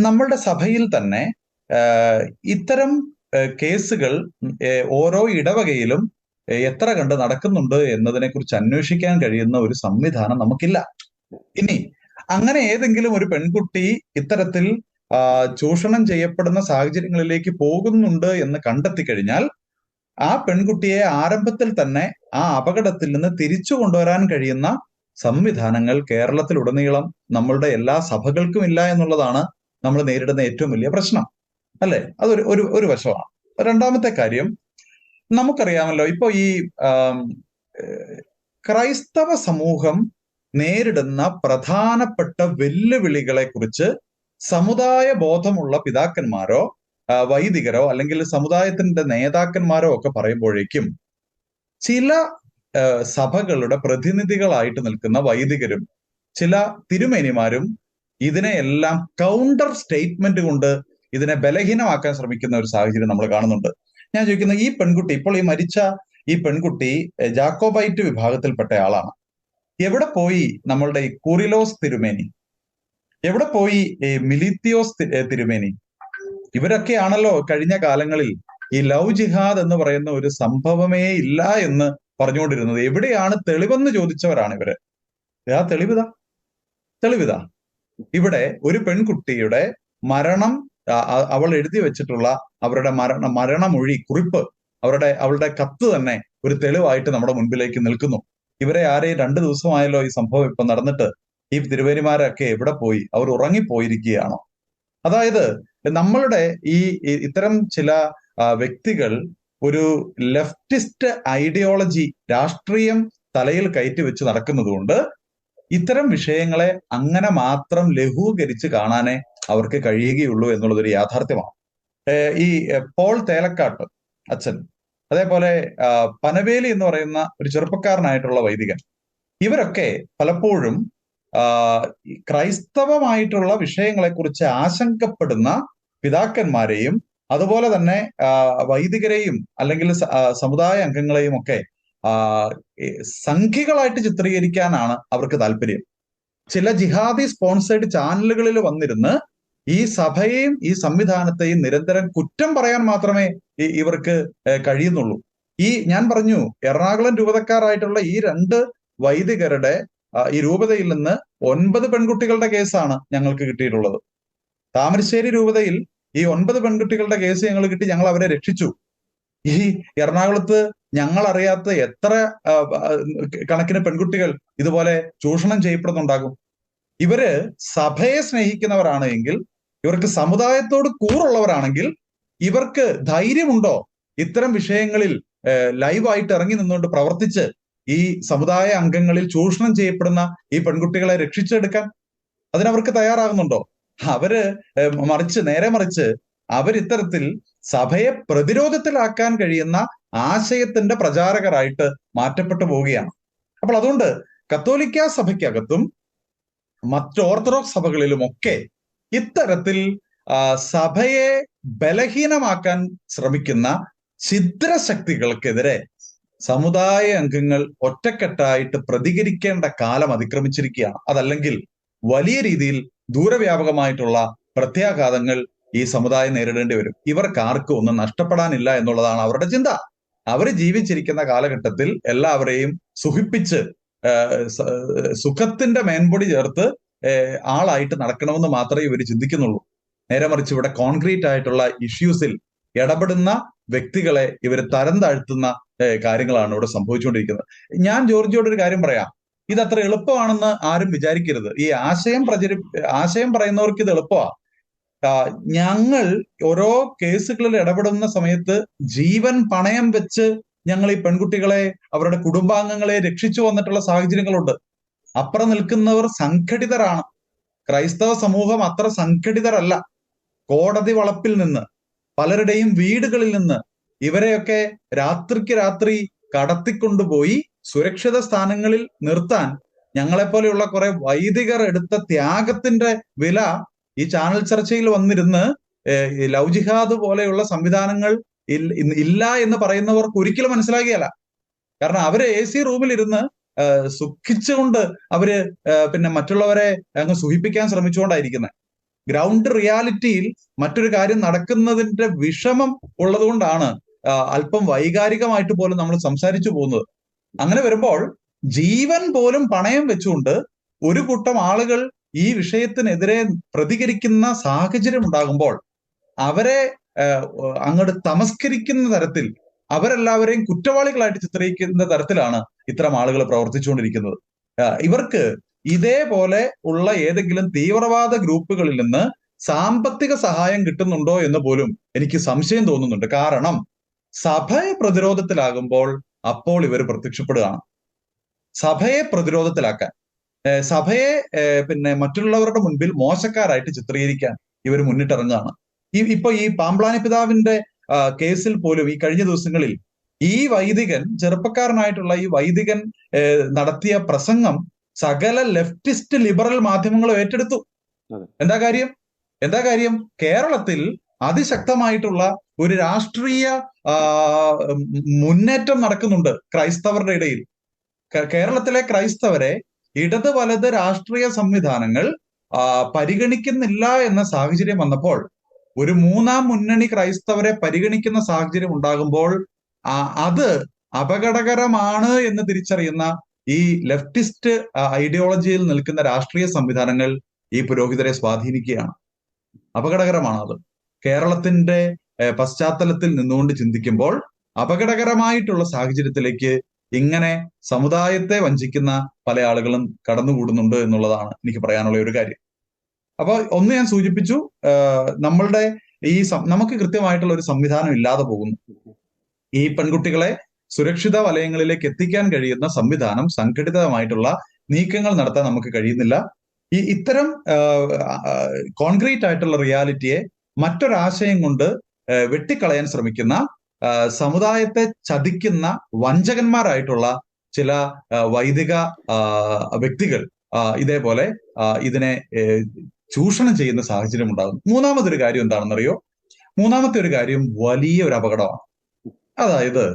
Speaker 2: നമ്മളുടെ സഭയിൽ തന്നെ ഇത്തരം കേസുകൾ ഓരോ ഇടവകയിലും എത്ര കണ്ട് നടക്കുന്നുണ്ട് എന്നതിനെ കുറിച്ച് അന്വേഷിക്കാൻ കഴിയുന്ന ഒരു സംവിധാനം നമുക്കില്ല. ഇനി അങ്ങനെ ഏതെങ്കിലും ഒരു പെൺകുട്ടി ഇത്തരത്തിൽ ചൂഷണം ചെയ്യപ്പെടുന്ന സാഹചര്യങ്ങളിലേക്ക് പോകുന്നുണ്ട് എന്ന് കണ്ടെത്തി കഴിഞ്ഞാൽ ആ പെൺകുട്ടിയെ ആരംഭത്തിൽ തന്നെ ആ അപകടത്തിൽ നിന്ന് തിരിച്ചു കൊണ്ടുവരാൻ കഴിയുന്ന സംവിധാനങ്ങൾ കേരളത്തിലുടനീളം നമ്മളുടെ എല്ലാ സഭകൾക്കും ഇല്ല എന്നുള്ളതാണ് നമ്മൾ നേരിടുന്ന ഏറ്റവും വലിയ പ്രശ്നം, അല്ലെ? അതൊരു ഒരു വശമാണ്. രണ്ടാമത്തെ കാര്യം, നമുക്കറിയാമല്ലോ, ഇപ്പൊ ഈ ക്രൈസ്തവ സമൂഹം നേരിടുന്ന പ്രധാനപ്പെട്ട വെല്ലുവിളികളെ കുറിച്ച് സമുദായ ബോധമുള്ള പിതാക്കന്മാരോ വൈദികരോ അല്ലെങ്കിൽ സമുദായത്തിന്റെ നേതാക്കന്മാരോ ഒക്കെ പറയുമ്പോഴേക്കും ചില സഭകളുടെ പ്രതിനിധികളായിട്ട് നിൽക്കുന്ന വൈദികരും ചില തിരുമേനിമാരും ഇതിനെയെല്ലാം കൗണ്ടർ സ്റ്റേറ്റ്മെന്റ് കൊണ്ട് ഇതിനെ ബലഹീനമാക്കാൻ ശ്രമിക്കുന്ന ഒരു സാഹചര്യം നമ്മൾ കാണുന്നുണ്ട്. ഞാൻ ചോദിക്കുന്നത്, ഈ പെൺകുട്ടി, ഇപ്പോൾ ഈ മരിച്ച ഈ പെൺകുട്ടി ജാക്കോബൈറ്റ് വിഭാഗത്തിൽപ്പെട്ട ആളാണ്. എവിടെ പോയി നമ്മളുടെ ഈ കൂറിലോസ് തിരുമേനി? എവിടെ പോയി മിലിത്തിയോസ് തിരുമേനി? ഇവരൊക്കെയാണല്ലോ കഴിഞ്ഞ കാലങ്ങളിൽ ഈ ലവ് ജിഹാദ് എന്ന് പറയുന്ന ഒരു സംഭവമേ ഇല്ല എന്ന് പറഞ്ഞുകൊണ്ടിരുന്നത്. എവിടെയാണ് തെളിവെന്ന് ചോദിച്ചവരാണ് ഇവര്. ആ തെളിവിതാ. ഇവിടെ ഒരു പെൺകുട്ടിയുടെ മരണം, അവൾ എഴുതി വെച്ചിട്ടുള്ള അവരുടെ മരണമൊഴി കുറിപ്പ്, അവളുടെ കത്ത് തന്നെ ഒരു തെളിവായിട്ട് നമ്മുടെ മുൻപിലേക്ക് നിൽക്കുന്നു. ഇവരെ ആരെയും 2 ദിവസമായല്ലോ ഈ സംഭവം ഇപ്പൊ നടന്നിട്ട്. ഈ തിരുവേനിമാരൊക്കെ എവിടെ പോയി? അവർ ഉറങ്ങിപ്പോയിരിക്കുകയാണോ? അതായത് നമ്മളുടെ ഇത്തരം ചില വ്യക്തികൾ ഒരു ലെഫ്റ്റിസ്റ്റ് ഐഡിയോളജി, രാഷ്ട്രീയം തലയിൽ കയറ്റി വെച്ച് നടക്കുന്നത് കൊണ്ട് ഇത്തരം വിഷയങ്ങളെ അങ്ങനെ മാത്രം ലഘൂകരിച്ച് കാണാനേ അവർക്ക് കഴിയുകയുള്ളൂ എന്നുള്ളതൊരു യാഥാർത്ഥ്യമാണ്. ഈ പോൾ തേലക്കാട്ട് അച്ഛൻ, അതേപോലെ പനവേലി എന്ന് പറയുന്ന ഒരു ചെറുപ്പക്കാരനായിട്ടുള്ള വൈദികൻ, ഇവരൊക്കെ പലപ്പോഴും ക്രൈസ്തവമായിട്ടുള്ള വിഷയങ്ങളെക്കുറിച്ച് ആശങ്കപ്പെടുന്ന പിതാക്കന്മാരെയും അതുപോലെ തന്നെ വൈദികരെയും അല്ലെങ്കിൽ സമുദായ അംഗങ്ങളെയും ഒക്കെ സംഘികളായിട്ട് ചിത്രീകരിക്കാനാണ് അവർക്ക് താല്പര്യം. ചില ജിഹാദി സ്പോൺസേഡ് ചാനലുകളിൽ വന്നിരുന്ന് ഈ സഭയെയും ഈ സംവിധാനത്തെയും നിരന്തരം കുറ്റം പറയാൻ മാത്രമേ ഇവർക്ക് കഴിയുന്നുള്ളൂ. ഞാൻ പറഞ്ഞു, എറണാകുളം രൂപതക്കാരായിട്ടുള്ള ഈ 2 വൈദികരുടെ ഈ രൂപതയിൽ നിന്ന് 9 പെൺകുട്ടികളുടെ കേസാണ് ഞങ്ങൾക്ക് കിട്ടിയിട്ടുള്ളത്. താമരശ്ശേരി രൂപതയിൽ ഈ 9 പെൺകുട്ടികളുടെ കേസ് ഞങ്ങൾ കിട്ടി. ഞങ്ങൾ അവരെ രക്ഷിച്ചു. ഈ എറണാകുളത്ത് ഞങ്ങൾ അറിയാത്ത എത്ര കണക്കിന് പെൺകുട്ടികൾ ഇതുപോലെ ചൂഷണം ചെയ്യപ്പെടുന്നുണ്ടാകും. ഇവര് സഭയെ സ്നേഹിക്കുന്നവരാണ് എങ്കിൽ ഇവർക്ക് സമുദായത്തോട് കൂറുള്ളവരാണെങ്കിൽ ഇവർക്ക് ധൈര്യമുണ്ടോ ഇത്തരം വിഷയങ്ങളിൽ ലൈവായിട്ട് ഇറങ്ങി നിന്നുകൊണ്ട് പ്രവർത്തിച്ച് ഈ സമുദായ അംഗങ്ങളിൽ ചൂഷണം ചെയ്യപ്പെടുന്ന ഈ പെൺകുട്ടികളെ രക്ഷിച്ചെടുക്കാൻ? അതിനവർക്ക് തയ്യാറാകുന്നുണ്ടോ? അവര് നേരെ മറിച്ച് അവരിത്തരത്തിൽ സഭയെ പ്രതിരോധത്തിലാക്കാൻ കഴിയുന്ന ആശയത്തിന്റെ പ്രചാരകരായിട്ട് മാറ്റപ്പെട്ടു പോവുകയാണ്. അപ്പോൾ അതുകൊണ്ട് കത്തോലിക്ക സഭയ്ക്കകത്തും മറ്റ് ഓർത്തഡോക്സ് സഭകളിലുമൊക്കെ ഇത്തരത്തിൽ സഭയെ ബലഹീനമാക്കാൻ ശ്രമിക്കുന്ന ഛിദ്രശക്തികൾക്കെതിരെ സമുദായ അംഗങ്ങൾ ഒറ്റക്കെട്ടായിട്ട് പ്രതികരിക്കേണ്ട കാലം അതിക്രമിച്ചിരിക്കുകയാണ്. അതല്ലെങ്കിൽ വലിയ രീതിയിൽ ദൂരവ്യാപകമായിട്ടുള്ള പ്രത്യാഘാതങ്ങൾ ഈ സമുദായം നേരിടേണ്ടി വരും. ഇവർക്ക് ആർക്കും ഒന്നും നഷ്ടപ്പെടാനില്ല എന്നുള്ളതാണ് അവരുടെ ചിന്ത. അവർ ജീവിച്ചിരിക്കുന്ന കാലഘട്ടത്തിൽ എല്ലാവരെയും സുഖിപ്പിച്ച് സുഖത്തിന്റെ മേൻപൊടി ചേർത്ത് ആളായിട്ട് നടക്കണമെന്ന് മാത്രമേ ഇവർ ചിന്തിക്കുന്നുള്ളൂ. നേരെ മറിച്ച് ഇവിടെ കോൺക്രീറ്റ് ആയിട്ടുള്ള ഇഷ്യൂസിൽ ഇടപെടുന്ന വ്യക്തികളെ ഇവർ തരം താഴ്ത്തുന്ന കാര്യങ്ങളാണ് ഇവിടെ സംഭവിച്ചുകൊണ്ടിരിക്കുന്നത്. ഞാൻ ജോർജിയോട് ഒരു കാര്യം പറയാം, ഇതത്ര എളുപ്പമാണെന്ന് ആരും വിചാരിക്കരുത്. ഈ ആശയം പറയുന്നവർക്ക് ഇത് എളുപ്പമാണ്. ഞങ്ങൾ ഓരോ കേസുകളിൽ ഇടപെടുന്ന സമയത്ത് ജീവൻ പണയം വെച്ച് ഞങ്ങൾ ഈ പെൺകുട്ടികളെ അവരുടെ കുടുംബാംഗങ്ങളെ രക്ഷിച്ചു വന്നിട്ടുള്ള സാഹചര്യങ്ങളുണ്ട്. അപ്പുറം നിൽക്കുന്നവർ സംഘടിതരാണ്. ക്രൈസ്തവ സമൂഹം അത്ര സംഘടിതരല്ല. കോടതി വളപ്പിൽ നിന്ന്, പലരുടെയും വീടുകളിൽ നിന്ന് ഇവരെയൊക്കെ രാത്രിക്ക് രാത്രി കടത്തിക്കൊണ്ടുപോയി സുരക്ഷിത സ്ഥാനങ്ങളിൽ നിർത്താൻ ഞങ്ങളെപ്പോലെയുള്ള കുറെ വൈദികർ എടുത്ത ത്യാഗത്തിന്റെ വില ഈ ചാനൽ ചർച്ചയിൽ വന്നിരുന്ന് ലവ് ജിഹാദ് പോലെയുള്ള സംവിധാനങ്ങൾ ഇല്ല എന്ന് പറയുന്നവർക്ക് ഒരിക്കലും മനസ്സിലാകിയല്ല. കാരണം അവര് AC റൂമിലിരുന്ന് സുഖിച്ചുകൊണ്ട് അവര് പിന്നെ മറ്റുള്ളവരെ അങ്ങ് സുഖിപ്പിക്കാൻ ശ്രമിച്ചുകൊണ്ടായിരിക്കുന്നത്. ഗ്രൗണ്ട് റിയാലിറ്റിയിൽ മറ്റൊരു കാര്യം നടക്കുന്നതിന്റെ വിഷമം ഉള്ളതുകൊണ്ടാണ് അല്പം വൈകാരികമായിട്ട് പോലും നമ്മൾ സംസാരിച്ചു പോകുന്നത്. അങ്ങനെ വരുമ്പോൾ ജീവൻ പോലും പണയം വെച്ചുകൊണ്ട് ഒരു കൂട്ടം ആളുകൾ ഈ വിഷയത്തിനെതിരെ പ്രതികരിക്കുന്ന സാഹചര്യം ഉണ്ടാകുമ്പോൾ അവരെ അങ്ങോട്ട് തമസ്കരിക്കുന്ന തരത്തിൽ, അവരെല്ലാവരെയും കുറ്റവാളികളായിട്ട് ചിത്രീകരിക്കുന്ന തരത്തിലാണ് ഇത്തരം ആളുകൾ പ്രവർത്തിച്ചുകൊണ്ടിരിക്കുന്നത്. ഇവർക്ക് ഇതേപോലെ ഉള്ള ഏതെങ്കിലും തീവ്രവാദ ഗ്രൂപ്പുകളിൽ നിന്ന് സാമ്പത്തിക സഹായം കിട്ടുന്നുണ്ടോ എന്ന് പോലും എനിക്ക് സംശയം തോന്നുന്നുണ്ട്. കാരണം സഭയെ പ്രതിരോധത്തിലാകുമ്പോൾ അപ്പോൾ ഇവർ പ്രത്യക്ഷപ്പെടുകയാണ്. സഭയെ പ്രതിരോധത്തിലാക്കാൻ, സഭയെ പിന്നെ മറ്റുള്ളവരുടെ മുൻപിൽ മോശക്കാരായിട്ട് ചിത്രീകരിക്കാൻ ഇവർ മുന്നിട്ടിറങ്ങുകയാണ്. ഇപ്പൊ ഈ പാമ്പ്ളാനി പിതാവിന്റെ കേസിൽ പോലും ഈ കഴിഞ്ഞ ദിവസങ്ങളിൽ ഈ വൈദികൻ, ചെറുപ്പക്കാരനായിട്ടുള്ള ഈ വൈദികൻ നടത്തിയ പ്രസംഗം സകല ലെഫ്റ്റിസ്റ്റ് ലിബറൽ മാധ്യമങ്ങളും ഏറ്റെടുത്തു. എന്താ കാര്യം? കേരളത്തിൽ അതിശക്തമായിട്ടുള്ള ഒരു രാഷ്ട്രീയ മുന്നേറ്റം നടക്കുന്നുണ്ട് ക്രൈസ്തവരുടെ ഇടയിൽ. കേരളത്തിലെ ക്രൈസ്തവരെ ഇടത് വലത് രാഷ്ട്രീയ സംവിധാനങ്ങൾ പരിഗണിക്കുന്നില്ല എന്ന സാഹചര്യം വന്നപ്പോൾ, ഒരു മൂന്നാം മുന്നണി ക്രൈസ്തവരെ പരിഗണിക്കുന്ന സാഹചര്യം ഉണ്ടാകുമ്പോൾ അത് അപകടകരമാണ് എന്ന് തിരിച്ചറിയുന്ന ഈ ലെഫ്റ്റിസ്റ്റ് ഐഡിയോളജിയിൽ നിൽക്കുന്ന രാഷ്ട്രീയ സംവിധാനങ്ങൾ ഈ പുരോഹിതരെ സ്വാധീനിക്കുകയാണ്. അപകടകരമാണ് അത്. കേരളത്തിന്റെ പശ്ചാത്തലത്തിൽ നിന്നുകൊണ്ട് ചിന്തിക്കുമ്പോൾ അപകടകരമായിട്ടുള്ള സാഹചര്യത്തിലേക്ക് ഇങ്ങനെ സമുദായത്തെ വഞ്ചിക്കുന്ന പല ആളുകളും കടന്നുകൂടുന്നുണ്ട് എന്നുള്ളതാണ് എനിക്ക് പറയാനുള്ള ഒരു കാര്യം. അപ്പൊ ഒന്ന് ഞാൻ സൂചിപ്പിച്ചു, നമ്മളുടെ നമുക്ക് കൃത്യമായിട്ടുള്ള ഒരു സംവിധാനം ഇല്ലാതെ പോകുന്നു. ഈ പെൺകുട്ടികളെ സുരക്ഷിത വലയങ്ങളിലേക്ക് എത്തിക്കാൻ കഴിയുന്ന സംവിധാനം, സംഘടിതമായിട്ടുള്ള നീക്കങ്ങൾ നടത്താൻ നമുക്ക് കഴിയുന്നില്ല. ഇത്തരം കോൺക്രീറ്റ് ആയിട്ടുള്ള റിയാലിറ്റിയെ മറ്റൊരാശയം കൊണ്ട് വെട്ടിക്കളയാൻ ശ്രമിക്കുന്ന, സമുദായത്തെ ചതിക്കുന്ന വഞ്ചകന്മാരായിട്ടുള്ള ചില വൈദിക വ്യക്തികൾ ഇതേപോലെ ഇതിനെ ചൂഷണം ചെയ്യുന്ന സാഹചര്യം ഉണ്ടാകും. മൂന്നാമതൊരു കാര്യം എന്താണെന്നറിയോ? മൂന്നാമത്തെ ഒരു കാര്യം വലിയ ഒരു അപകടമാണ്. അതായത്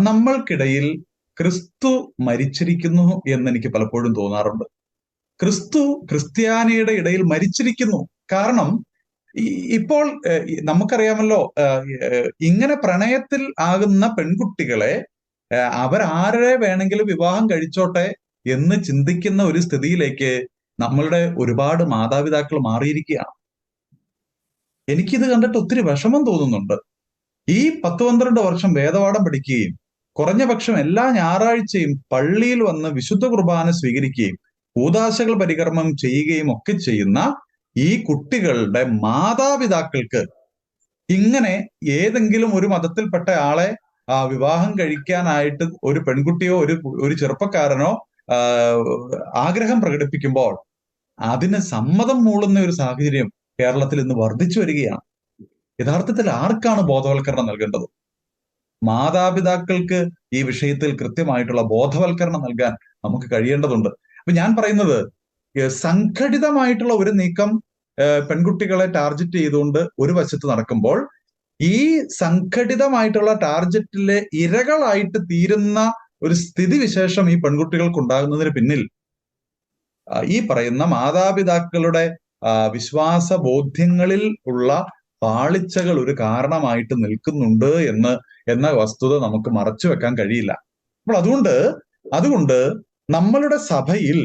Speaker 2: നമ്മൾക്കിടയിൽ ക്രിസ്തു മരിച്ചിരിക്കുന്നു എന്ന് എനിക്ക് പലപ്പോഴും തോന്നാറുണ്ട്. ക്രിസ്ത്യാനിയുടെ ഇടയിൽ മരിച്ചിരിക്കുന്നു. കാരണം ഇപ്പോൾ നമുക്കറിയാമല്ലോ, ഇങ്ങനെ പ്രണയത്തിൽ ആകുന്ന പെൺകുട്ടികളെ അവരാരെ വേണമെങ്കിലും വിവാഹം കഴിച്ചോട്ടെ എന്ന് ചിന്തിക്കുന്ന ഒരു സ്ഥിതിയിലേക്ക് നമ്മളുടെ ഒരുപാട് മാതാപിതാക്കൾ മാറിയിരിക്കുകയാണ്. എനിക്കിത് കണ്ടിട്ട് ഒത്തിരി വിഷമം തോന്നുന്നുണ്ട്. ഈ 10-12 വർഷം വേദപാഠം പഠിക്കുകയും കുറഞ്ഞ പക്ഷം എല്ലാ ഞായറാഴ്ചയും പള്ളിയിൽ വന്ന് വിശുദ്ധ കുർബാന സ്വീകരിക്കുകയും കൂദാശകൾ പരികർമ്മം ചെയ്യുകയും ഒക്കെ ചെയ്യുന്ന ഈ കുട്ടികളുടെ മാതാപിതാക്കൾക്ക് ഇങ്ങനെ ഏതെങ്കിലും ഒരു മതത്തിൽപ്പെട്ട ആളെ വിവാഹം കഴിക്കാനായിട്ട് ഒരു പെൺകുട്ടിയോ ഒരു ചെറുപ്പക്കാരനോ ആഗ്രഹം പ്രകടിപ്പിക്കുമ്പോൾ അതിന് സമ്മതം മൂളുന്ന ഒരു സാഹചര്യം കേരളത്തിൽ ഇന്ന് വർദ്ധിച്ചു വരികയാണ്. യഥാർത്ഥത്തിൽ ആർക്കാണ് ബോധവൽക്കരണം നൽകേണ്ടത്? മാതാപിതാക്കൾക്ക് ഈ വിഷയത്തിൽ കൃത്യമായിട്ടുള്ള ബോധവൽക്കരണം നൽകാൻ നമുക്ക് കഴിയേണ്ടതുണ്ട്. അപ്പൊ ഞാൻ പറയുന്നത്, സംഘടിതമായിട്ടുള്ള ഒരു നീക്കം പെൺകുട്ടികളെ ടാർഗറ്റ് ചെയ്തുകൊണ്ട് ഒരു വശത്ത് നടക്കുമ്പോൾ, ഈ സംഘടിതമായിട്ടുള്ള ടാർഗറ്റിലെ ഇരകളായിട്ട് തീരുന്ന ഒരു സ്ഥിതിവിശേഷം ഈ പെൺകുട്ടികൾക്ക് ഉണ്ടാകുന്നതിന് പിന്നിൽ ഈ പറയുന്ന മാതാപിതാക്കളുടെ വിശ്വാസ ബോധ്യങ്ങളിൽ ഉള്ള പാളിച്ചകൾ ഒരു കാരണമായിട്ട് നിൽക്കുന്നുണ്ട് എന്ന വസ്തുത നമുക്ക് മറച്ചു വെക്കാൻ കഴിയില്ല. അപ്പോൾ അതുകൊണ്ട് നമ്മളുടെ സഭയിൽ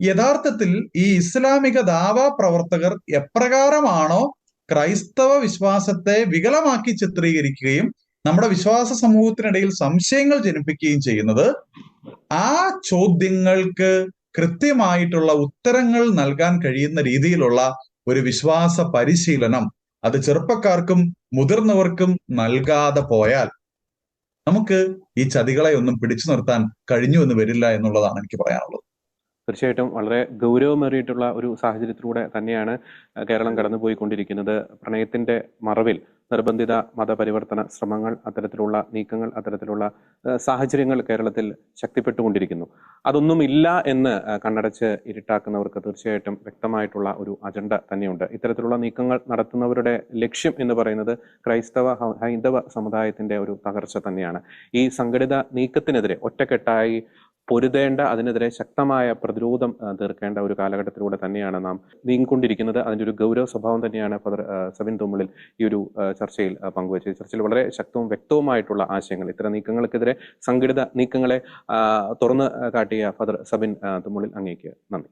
Speaker 2: യഥാർത്ഥത്തിൽ ഈ ഇസ്ലാമിക ദാവാ പ്രവർത്തകർ എപ്രകാരമാണോ ക്രൈസ്തവ വിശ്വാസത്തെ വികലമാക്കി ചിത്രീകരിക്കുകയും നമ്മുടെ വിശ്വാസ സമൂഹത്തിനിടയിൽ സംശയങ്ങൾ ജനിപ്പിക്കുകയും ചെയ്യുന്നത്, ആ ചോദ്യങ്ങൾക്ക് കൃത്യമായിട്ടുള്ള ഉത്തരങ്ങൾ നൽകാൻ കഴിയുന്ന രീതിയിലുള്ള ഒരു വിശ്വാസ പരിശീലനം അത് ചെറുപ്പക്കാർക്കും മുതിർന്നവർക്കും നൽകാതെ പോയാൽ നമുക്ക് ഈ ചതികളെ ഒന്നും പിടിച്ചു നിർത്താൻ കഴിഞ്ഞു എന്ന് വരില്ല എന്നുള്ളതാണ് എനിക്ക് പറയാനുള്ളത്.
Speaker 1: തീർച്ചയായിട്ടും വളരെ ഗൗരവമേറിയിട്ടുള്ള ഒരു സാഹചര്യത്തിലൂടെ തന്നെയാണ് കേരളം കടന്നുപോയിക്കൊണ്ടിരിക്കുന്നത്. പ്രണയത്തിന്റെ മറവിൽ നിർബന്ധിത മതപരിവർത്തന ശ്രമങ്ങൾ, അത്തരത്തിലുള്ള നീക്കങ്ങൾ, അത്തരത്തിലുള്ള സാഹചര്യങ്ങൾ കേരളത്തിൽ ശക്തിപ്പെട്ടുകൊണ്ടിരിക്കുന്നു. അതൊന്നും ഇല്ല എന്ന് കണ്ണടച്ച് ഇരുട്ടാക്കുന്നവർക്ക് തീർച്ചയായിട്ടും വ്യക്തമായിട്ടുള്ള ഒരു അജണ്ട തന്നെയുണ്ട്. ഇത്തരത്തിലുള്ള നീക്കങ്ങൾ നടത്തുന്നവരുടെ ലക്ഷ്യം എന്ന് പറയുന്നത് ഹൈന്ദവ സമുദായത്തിന്റെ ഒരു തകർച്ച തന്നെയാണ്. ഈ സംഘടിത നീക്കത്തിനെതിരെ ഒറ്റക്കെട്ടായി പൊരുതേണ്ട, അതിനെതിരെ ശക്തമായ പ്രതിരോധം തീർക്കേണ്ട ഒരു കാലഘട്ടത്തിലൂടെ തന്നെയാണ് നാം നീങ്ങിക്കൊണ്ടിരിക്കുന്നത്. അതിൻ്റെ ഒരു ഗൗരവ സ്വഭാവം തന്നെയാണ് ഫാദർ സബിൻ തുമ്മുളിൽ ഈ ഒരു ചർച്ചയിൽ പങ്കുവച്ചത്. ചർച്ചയിൽ വളരെ ശക്തവും വ്യക്തവുമായിട്ടുള്ള ആശയങ്ങൾ, ഇത്തരം നീക്കങ്ങൾക്കെതിരെ സംഘടിത നീക്കങ്ങളെ തുറന്നു കാട്ടിയ ഫാദർ സബിൻ തുമ്മുളിൽ അങ്ങേക്ക് നന്ദി.